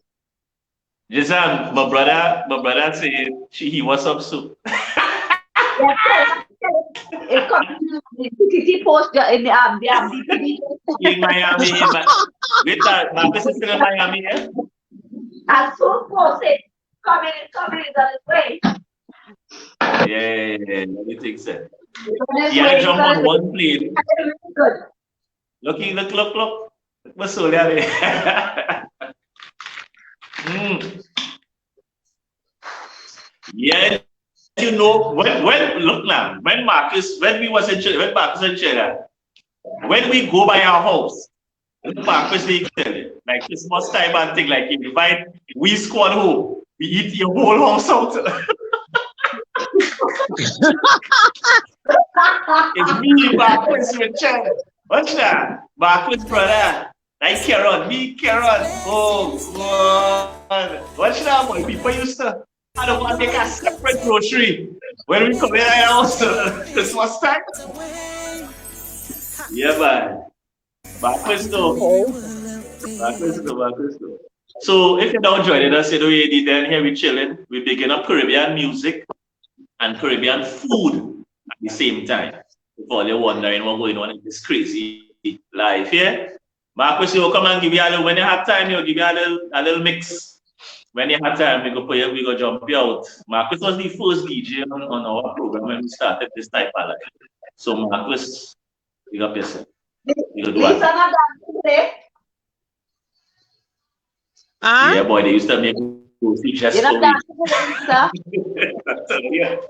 Just my brother said he was some soup. It comes the PTT post in the in Miami. With that, Marcus is still in Miami, yeah? As soon post it, coming on his way. Yeah, let me think so. Yeah, jump on one plane. Good. Look. What's so there? Yeah, you know, when Marcus was in Chile, when we go by our house, Marcus they tell you, like Christmas time and thing, like if you find we squad home, we eat your whole house out. It's me, Marcus, Richard. What's that? Marcus, brother. Like Karen. Oh, God. What's that, boy? People used to, I don't want to make a separate grocery when we come in our house Christmas time. Yeah, man. Marcus, though. So, if you're now joining us, you know, then here we're chilling. We're picking up Caribbean music and Caribbean food at the same time. If all you're wondering what's going on in this crazy life, yeah? Marcus, you will come and give you a little, when you have time, you'll give you a little mix. When you have time, we go jump you out. Marcus was the first DJ on our program when we started this type of life. So, Marcus, you got yourself. You go do it. Yeah, boy, they used to make just You're not dancing,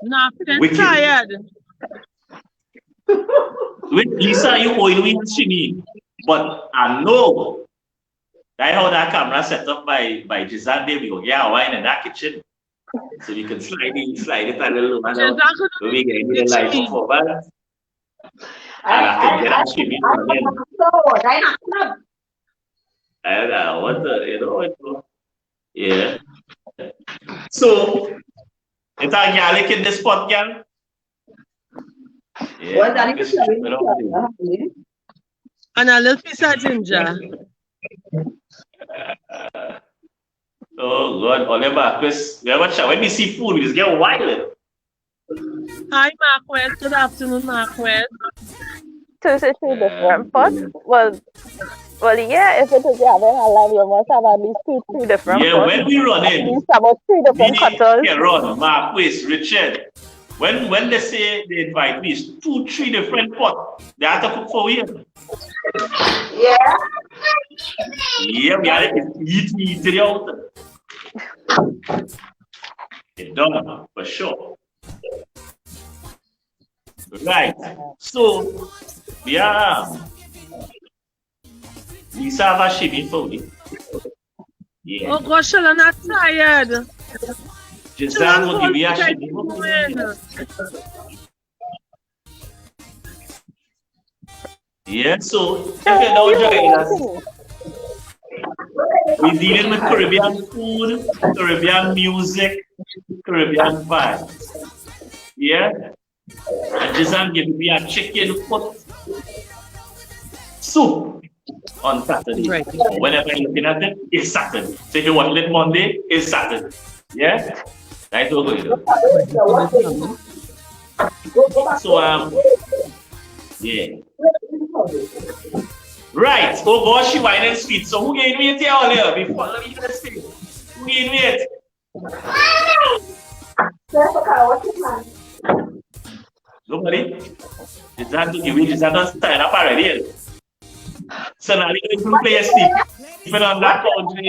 No, I'm tired. With Lisa, you oil me and Shimi. But I know that's how that camera set up by Gisande. We go get our wine in that kitchen. So we can slide it a little bit. So we get the light for balance. And I can get a Shimi. And what the, you know, yeah. So, it's a garlic in this pot, girl. Yeah, and a little piece of ginger. Oh, God, Oliver, Chris, when we see food, we just get wild. Hi, Marquez. Good afternoon, Marquez. Two different pots. Well, yeah, if it is having a line, you must have at least 3 different pots. Yeah, when we run in, at least about 3 different cutters. Yeah, Ron, Marquez, Richard. When they say they invite me, 2-3 different pots. They have to cook for you. Yeah. Yeah, we have to eat it out. It's done, for sure. Right. So, yeah. Lisa have a shimmy for me. Yeah. Oh gosh, I'm not tired. Giselle will give you a shimmy for me. Yeah, so if you don't join us, we're dealing with Caribbean food, Caribbean music, Caribbean vibes. Yeah? And Giselle give me a chicken foot soup on Saturday. Right. Whenever you're looking at it, it's Saturday. So if you want it Monday, it's Saturday. Yeah? That's what we're going to do. So, yeah. Right. Oh gosh, she wine and sweet. So who gained weight here earlier? Before let me just say. Who gained weight? Nobody? Is that on sign up already? So now you can play a Steve. Even on that country,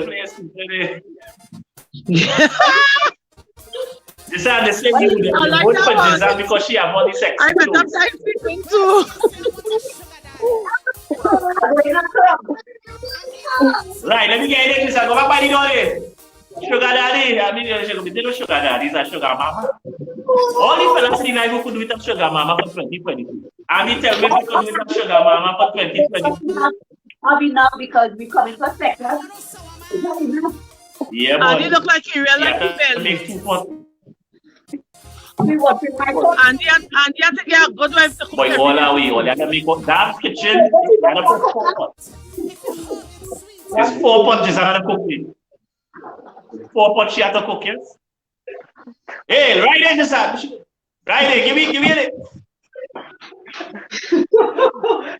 play a Steve. This is the same you would vote for Giselle because she have all the sex. I met up time sleeping too. Right, let me get it. Giselle, go back by the door. Sugar daddy, I mean, sugar daddy is a sugar mama. All the fellas in life who could do with a sugar mama for 2022. And he tell me we could do with a sugar mama for 2022. Enough because we come into a sector. Yeah, but And he look like he real like he make 2 pots. We want to find out. And he had to get a good wife to cook. Boy, all our way, all that make that kitchen. You gotta put 4 pots. There's 4 pots just gotta cook it. 4 pots she had to cook, yes? Hey, right there, just right there, give me it.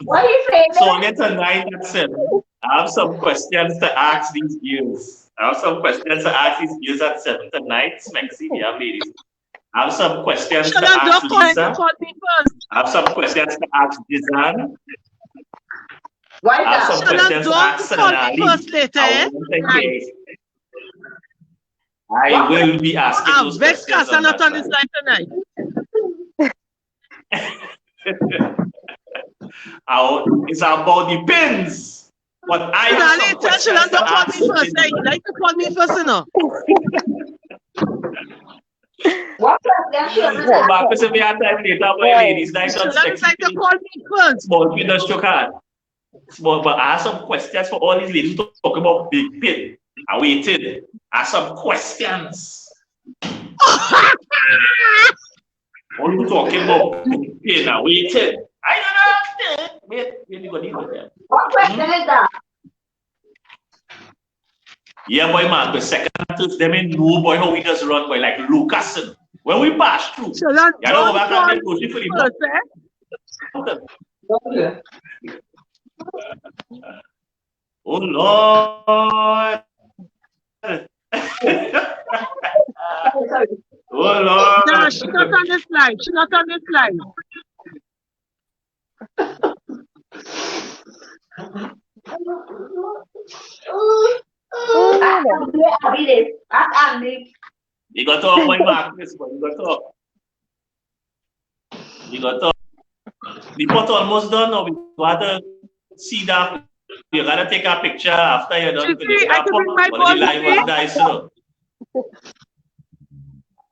What are you saying? So on tonight at 7, I have some questions to ask these girls. At 7 tonight. Smexy, we have ladies. I have some questions to ask Lisa. I have some questions to ask Jizan. Why I have some questions to ask Sanali. I will be asking those questions. I'm not on this line tonight. It's about the pins. But I have some questions to ask you like to call me first, you know. What question? Marcus, if we have time later, my ladies, nice and sexy. Like to call me first. Small pin does shook hand. Small, but I have some questions for all these ladies to talk about big pin. I waited. I have some questions. All you talking about big pin, I waited. I don't know. Wait, you go there. What question is that? Yeah, boy, man, the second them in no boy how we just run boy like Lucas. When we pass through, you know go back and then go for the oh Lord. Oh Lord. No, she's not on this line. She's not on this line. You got to talk, my Marcus, but you got to talk. You got to talk. The pot almost done now. We got to see that. You got to take a picture after you're done with the pot. But the line was nice, you know.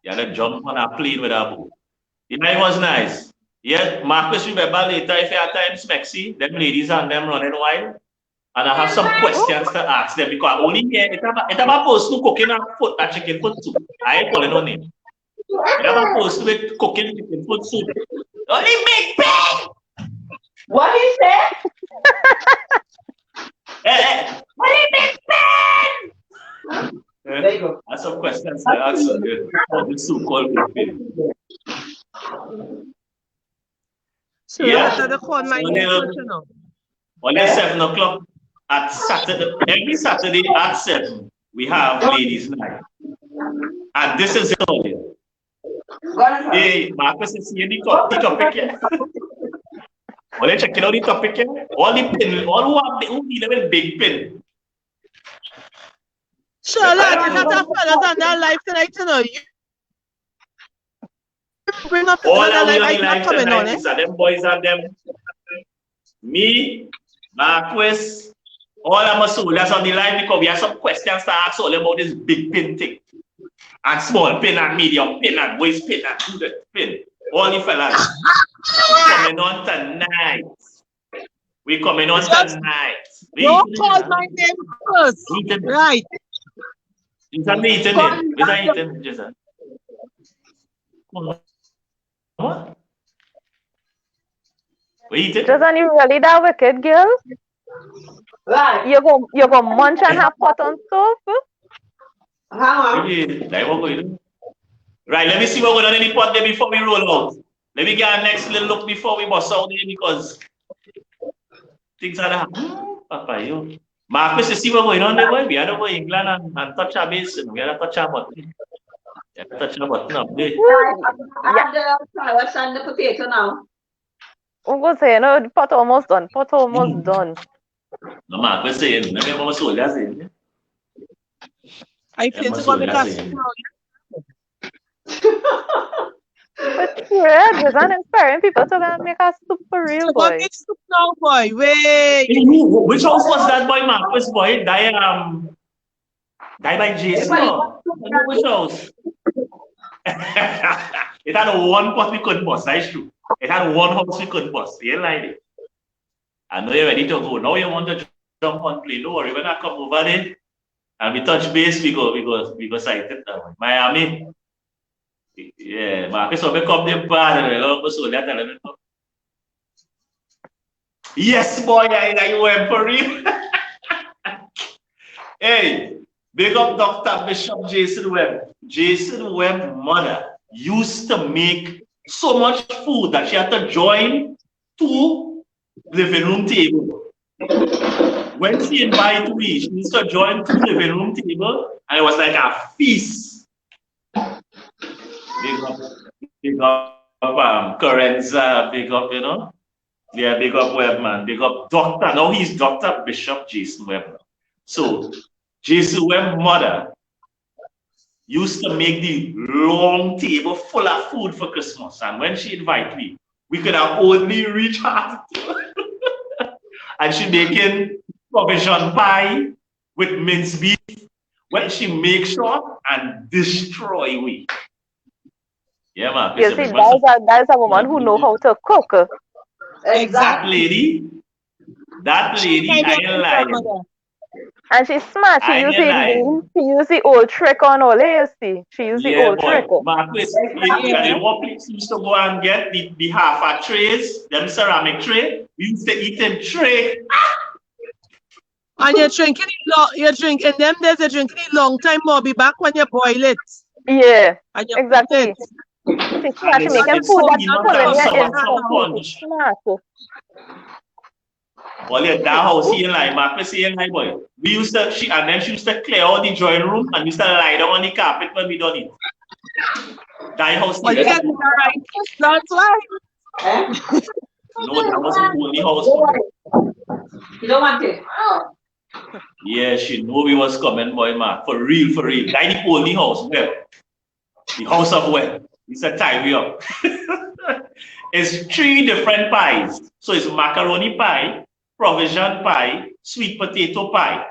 You got to jump on a plane with a boat. The line was nice. Yeah, Marcus, remember later if you have time, Smexy, them ladies and them running wild. And I have some questions to ask them because only here, it's about person cooking a chicken foot soup. I ain't calling on him. It's about person with cooking chicken foot soup. Only big pig! What he said? Only big pig! There you go. I have some questions to ask them about the soup called big pig. Yeah. Only 7 o'clock. At Saturday, every Saturday at 7, we have ladies' night. And this is it all here. Hey, Marcus is seeing the topic here. Well, let's check out the topic here. All the pin, all who need a very big pin. Sure, lad, you have to fellas on that live tonight, you know. You bring up all our live live tonight is them boys and them. Me, Marcus, all of us soldiers on the line because we have some questions to ask all about this big pin thing. And small pin and medium pin and voice pin and good pin. All the fellas. We coming on tonight. We coming on tonight. Don't call my name first. Right. Is that the eating name? Is that eating, Jason? What? We eating? Jason, you really that wicked, girl? Right. You go munch and have pot on stove? Right, let me see what we're going on in the pot there before we roll out. Let me get our next little look before we bust out there because things are happening. Papa, you. Marcus, you see what's going on there, boy? We had to go to England and touch our base and we had to touch our button. Touch the button up there. What's on the potato now? What was saying? No, the pot almost done. Pot almost done. No, Mark, we're saying, no, I'm so saying. I feel to go make a soup now. But yeah, just not inspiring people to go make a soup for real, So go boy. make soup now, boy. Wait. Which house was that boy, Marcus boy? Die by Jason. No? Which house? It had one pot we couldn't bust, that's true. It had one house we couldn't bust. You ain't lying. I know you're ready to go. Now you want to jump on plane. Don't worry, when I come over there and we touch base, we go sight it down. Miami. Yeah, Marcus, so we come there bad. Yes, boy, I went for real. Hey, big up Dr. Bishop Jason Webb. Jason Webb's mother used to make so much food that she had to join two living room table. When she invited me, she used to join two living room table, and it was like a feast. Big up Corenza, big up, you know. Yeah, big up Webb, man. Big up Doctor. Now he's Dr. Bishop Jason Webb. So Jason Webb's mother used to make the long table full of food for Christmas. And when she invited me, we could have only reached her. And she making provision pie with minced beef. When she makes sure and destroy we. Yeah, man. You see, that's a woman who knows how to cook. That lady, I ain't lying. And she's smart. She used the old trick on all, you see. She used the old trick. Marcus, in what place we used to go and get the half a trays, them ceramic tray. We used to eat in tray. And you're drinking them days, you're drinking it long time more. Be back when you boil it. Yeah, and exactly. She's making food that's not smart. Well, yeah, that house here in line, Marcus here in line, boy. We used to, she used to clear out the drawing room and used to lie down on the carpet when we done it. That house here. Yeah, right. That's right. No, that was the only house. You don't want it? Yeah, she knew we was coming, boy, Mark. For real, for real. That the only house, well. The house of well. It's a tie we up. It's 3 different pies. So it's macaroni pie, provision pie, sweet potato pie.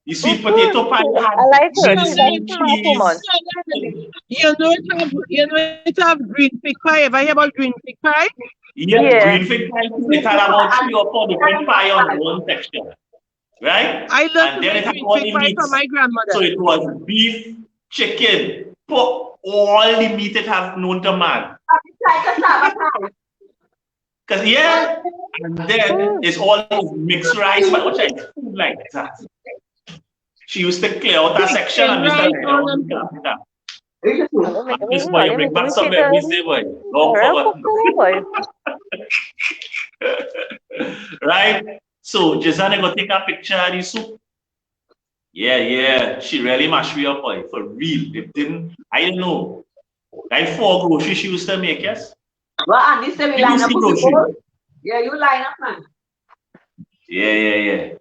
The sweet potato pie I like it. You know it have green fig pie. Ever hear about green fig pie? Yeah. Green fig pie. It had about 3 or 4 different pie on one texture. Right? I love green fig pie from my grandmother. So it was beef, chicken, pork, all the meat it have known to man. Because yeah, and then it's all mixed rice, but which I food like that. She used to clear out that section and used to this boy, you bring back some memories, boy. Long forgotten. Right? So Jason go take a picture of the soup. Yeah. She really mashed me up, boy. For real. It didn't, I don't know. Like 4 groceries she used to make, yes? Well, and this time we line up. Yeah, you line up, man. Yeah.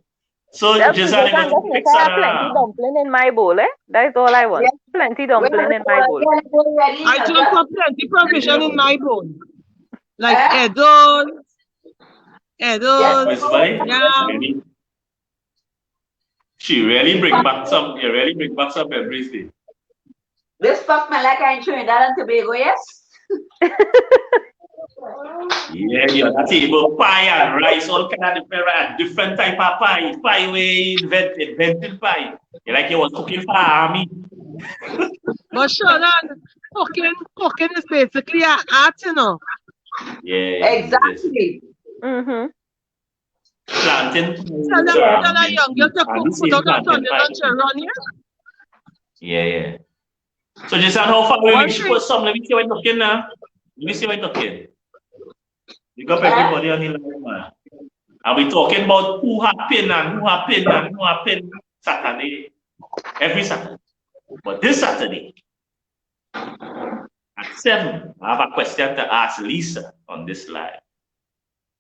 So Jason I plenty dumpling in my bowl, eh? That's all I want. Yeah. Plenty dumpling in my bowl. I just have plenty provision in my bowl. Like edol. Yeah. She really bring back some memories there. This fuck man like I in Trinidad and Tobago, yes? Yeah, that table pie and rice, all kind of different type of pie. Pie way invented pie. Like you was cooking for army. But sure, cooking is basically an art, you know. Yeah. Exactly. Mm-hmm. Planting. Tell a young girl to cook food out of lunch around here. Yeah. So just how far we reach for some, let me see what you're talking now. Let me see what you're talking. You got everybody on the line, man. And we talking about who happen Saturday. Every Saturday. But this Saturday, At 7, I have a question to ask Lisa on this line.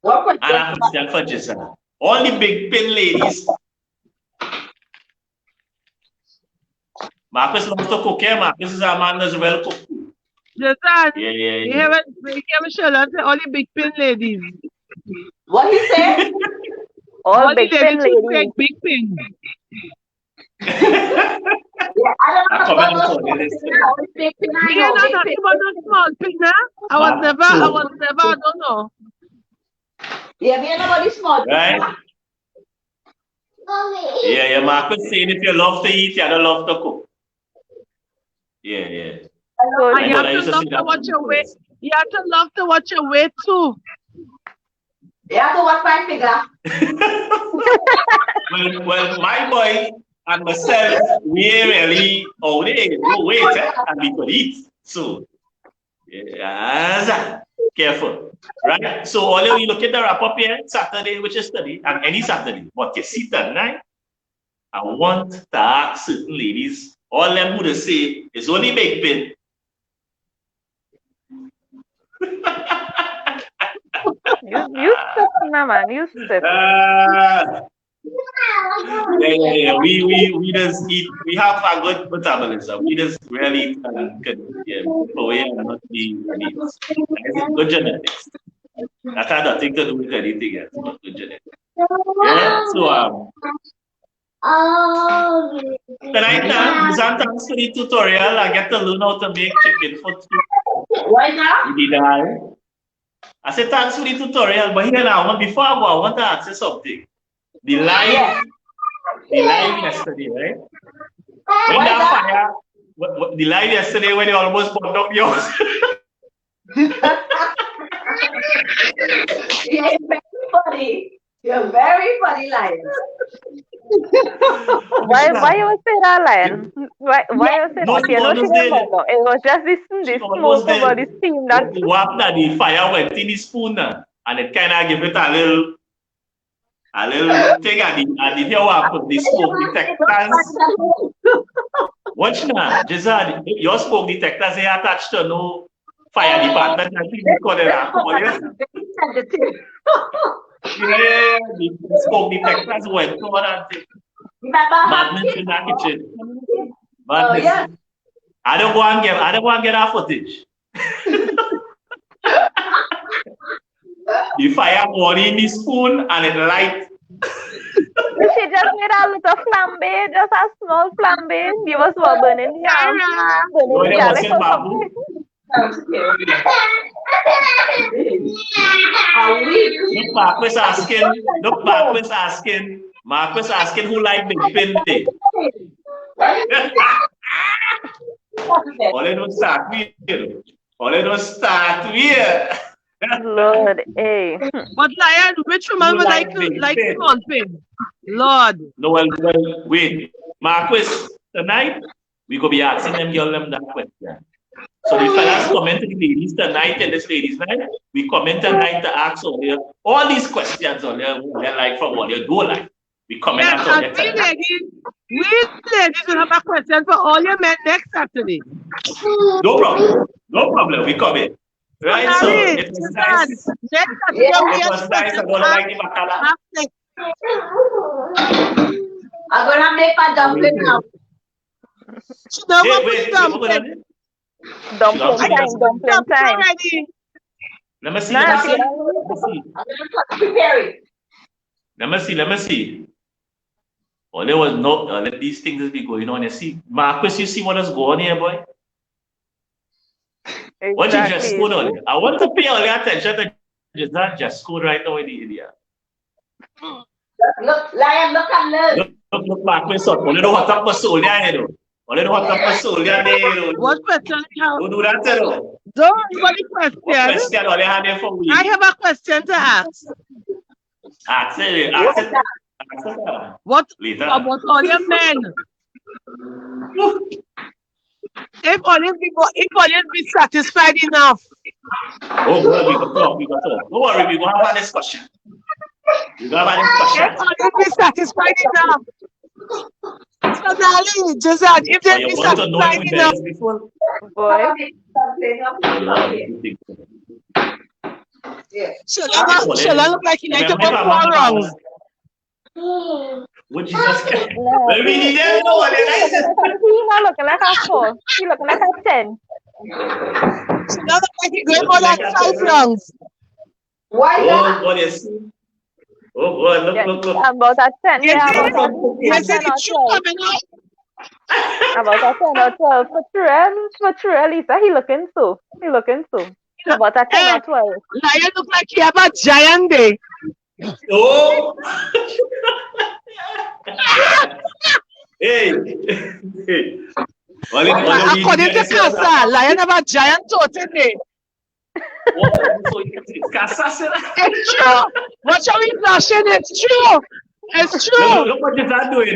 What question? And a question for Giselle. All the big pin ladies. Marcus loves to cook here. Marcus is a man as well cook. Jason, Yeah. you haven't shown us all the big pin ladies. What he said? All big pin ladies. ladies. Big pin. Yeah, I don't know about those big pin. I Yeah, know no, big not pin. about no small pin, huh? I was never, I don't know. Yeah, me and nobody small pin. Right? Yeah, Marcus saying if you love to eat, you don't love to cook. Yeah. So And you I have used to to love see to that watch your before. weight. You have to love to watch your weight too. You have to watch my figure. well, my boy and myself, we really already no weight, and we could eat. So, yes, careful. Right? So, all you look at the wrap up here, Saturday, which is study, and any Saturday. But you see tonight, I want to ask certain ladies, all them who say it's only big pin. you step now, man. You step. Yeah. We just eat. We have a good metabolism. We just really eat good. Yeah, for we are not the needs. Good genetics. That had nothing to do with anything else. But good genetics. Yeah. So tonight now, thanks for the tutorial. I get to learn how to make chicken foot soup. Why not? You did I? I said thanks for the tutorial, but here now, before I go, I want to ask you something. The live yesterday, right? When that fire, the live yesterday when you almost burned up yours. You're very funny. You're very funny, Lion. Why you say that, Lion? Why you say No, that? You know she didn't bother. It was just this smoke over the steam that. What that the fire went in the spoon and it kind of give it a little thing and the here what the smoke detectors. Watch now, Giselle, your smoke detectors they attached to no fire department. I think they call it that. Yeah, the smoke detectors went on and madness in that kitchen. Madness. Yeah. I don't go and get our footage. The fire burn in the spoon and it light. She just made a little flambe, just a small flambe. You was burning the arm. Burning the garlic or something. Look, Marcus asking who like big pin day. All they don't start weird. Lord, eh. But Lion, which woman would like small pin? Lord. No, well, wait. Marcus, tonight, we go be asking them that question. So the fellas comment to the ladies tonight and this ladies night. We comment tonight to ask all these questions on there, like from what you do like. We comment yes, on we ladies will have a question for all your men next Saturday. No problem. We come in. Right? So it was nice. Next Saturday, it was nice. I don't like the bacala. I'm gonna make my dumpling now. Wait. Dumpling time. Let me see. Let me see. Oh, there was no let these things be going on. You see, Marcus, you see what is going on here, boy? Exactly. What you just scored on? I want to pay all your attention to just scored right now in the area. Look, Lion, look and learn. Look, Marcus, only know what up my soul, yeah, Only know what up my soul, yeah, what question? Don't do that, though. Don't anybody question. I have a question to ask. Ask it. What later about all your men? If only be satisfied enough. Oh, well, we got talk. Don't worry, we gonna have a discussion. If only be satisfied enough. So, darling, Giselle, if they be satisfied enough. boy. Yeah. Sheila look like he like about 4 rounds. Would you just get? No. Well, we need them, no one likes it. He not looking like a 4. He looking like a 10. Sheila look like he going more than 5 rounds. Why Oh, not? what is? Oh, boy, look. About a 10. Yeah, about I a said 10 or it's true 12. coming out. About a 10 or 12. For true, Lisa. He looking so. About a 10 or 12. Lion look like he have a giant day. Oh. Hey. According to Casa, Lion have a giant toe today. It's Casa, sir. It's true. What shall we flashing? It's true. It's true. Look what you are doing.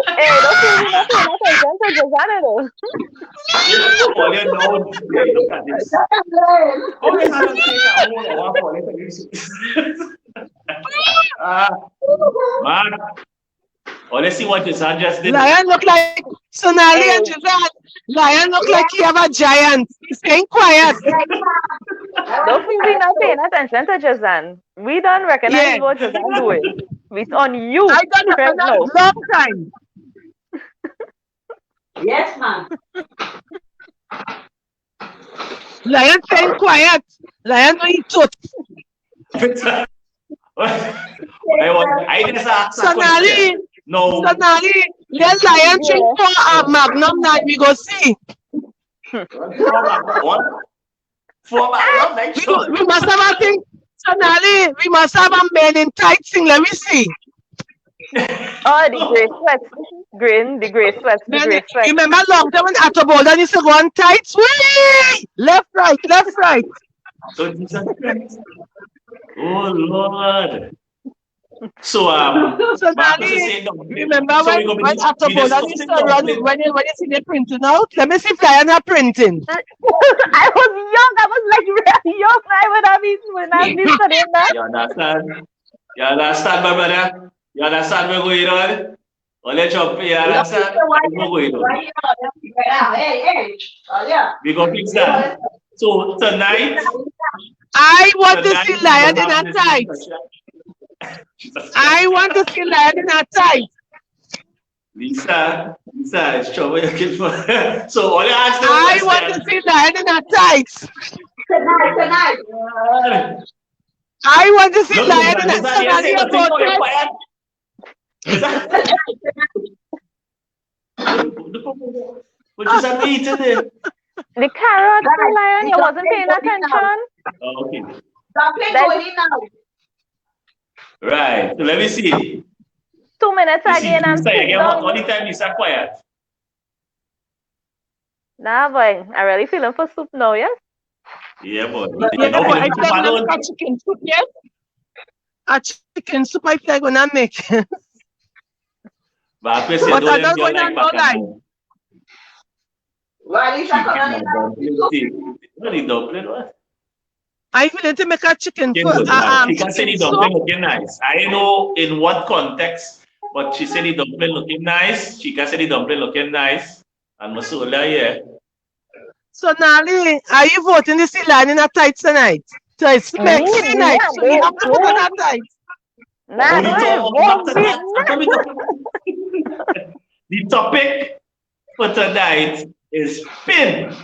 Hey, don't feel me not paying attention to Jazana though. Look at this. Oh, you have to take a hold of man. Oh, let's see what Jazan just did. Lion look like Sonali and Jazan. Lion look like he have a giant. He's staying quiet. Don't feel me not paying attention to Jazan. We don't recognize what Jazan doing. It's on you. I don't right know. now. Long time. Yes, ma'am. Lion staying quiet. Lion don't eat toot. I just asked a Sonali. question. No. Sonali. Let Lion drink for Magnum now. We go see. What? For Magnum? We must have a thing. Sonali, we must have a men in tight thing. Let me see. Oh, the gray sweats. The gray sweats. Remember long time when Atto Bolden used to go on tights? Whee! Left, right. So Jesus Christ. Oh Lord. So Sonali, remember when Atto Bolden used to run when you see the printing out? Let me see if Lion are printing. I was young. I was like really young. I would have been studying that. You understand, my brother? You understand what's going on? Well, let's jump here. You understand what's going on? Hey. Oh, yeah. We go fix that. So tonight, I want to see Lion in a tights. I want to see Lion in a tights. Lisa, it's trouble you're looking for. So all you ask I want to see Lion in a tights. Tonight. I want to see Lion in a tights. What does that mean today? The carrot, Lion, you wasn't paying attention. Oh, okay. Dumpling going in now. Right. So let me see. 2 minutes again and sit down. All the time you start quiet. Nah, boy. I really feeling for soup now, yes? Yeah, boy. Yeah, boy. I don't make a chicken soup yet. A chicken soup I feel gonna make. But I don't go down no line. Why is that coming in dumpling, what? I feel to make a chicken She soup. can say the dumpling looking nice. I know in what context, but she said the dumpling looking nice. She can say the dumpling looking nice. And Masula, yeah. So Nali, are you voting to see Lion in a tights tonight? So it's Mexican night. So we have to put on a tights. The topic for tonight is pin.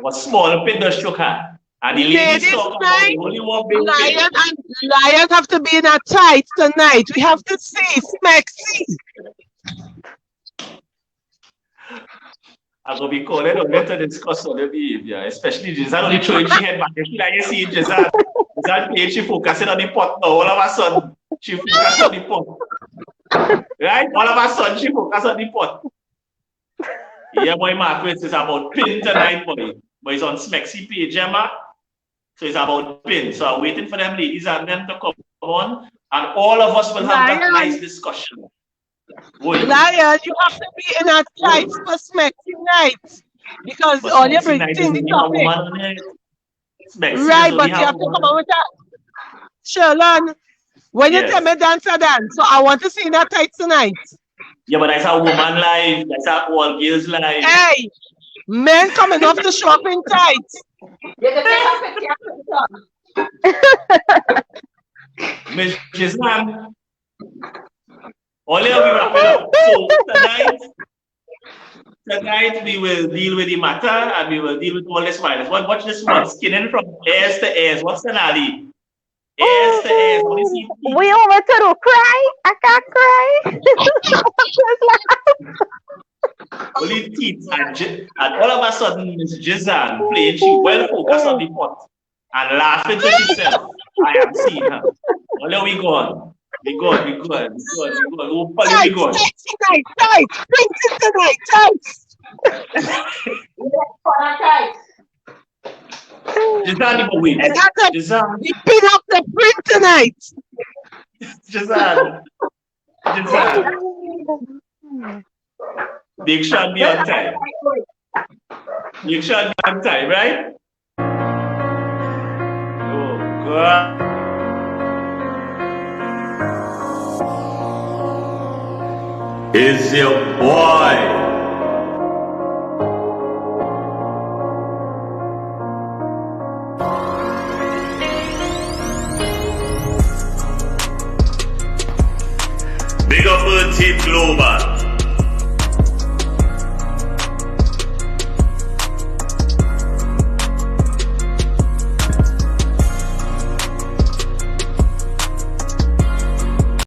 What small pin does shook her. And the ladies talk about the only one big Lion and Lion have to be in a tights tonight. We have to see Smexy. I'm going to be calling on them to discuss on the behavior, especially Jazan only throwing she head back. She like you see Jazan playing, she focusing on the pot now. All of a sudden, she focus on the pot. Right? All of a sudden, she focus on the pot. Yeah, boy, Marquez is about pin tonight, boy. But it's on Smexy page, Emma. So it's about pin. So I'm waiting for them ladies and them to come on. And all of us will have that nice discussion. Lion, you have to be in a tights for Smexy night. Because all you bring things the topic. Right, but you have to come on with that. Sherlon, when you tell me dance, I dance. So I want to see in a tights tonight. Yeah, but that's a woman life. That's a all girls life. Hey, men coming off the shopping tights. You can take a picture. Miss Gisman, only we wrap it up. So tonight we will deal with the matter and we will deal with all this virus. Watch this one, skinning from ears to ears. What's the nally? Ears to ears. What is he? We over to do cry. I can't cry. Only teeth and all of a sudden Miss Jizan playing, she well focused on the pot and laughing to herself. I am seeing her. Well, we go on. We go on. We'll follow we go on. Tights. Print tonight. Tights. Jizan, wait. Jizan. We pin up the print tonight. Jizan. Big shot be on time. Big shot be on time, right? Oh, God. Is your boy. Big up Team Global.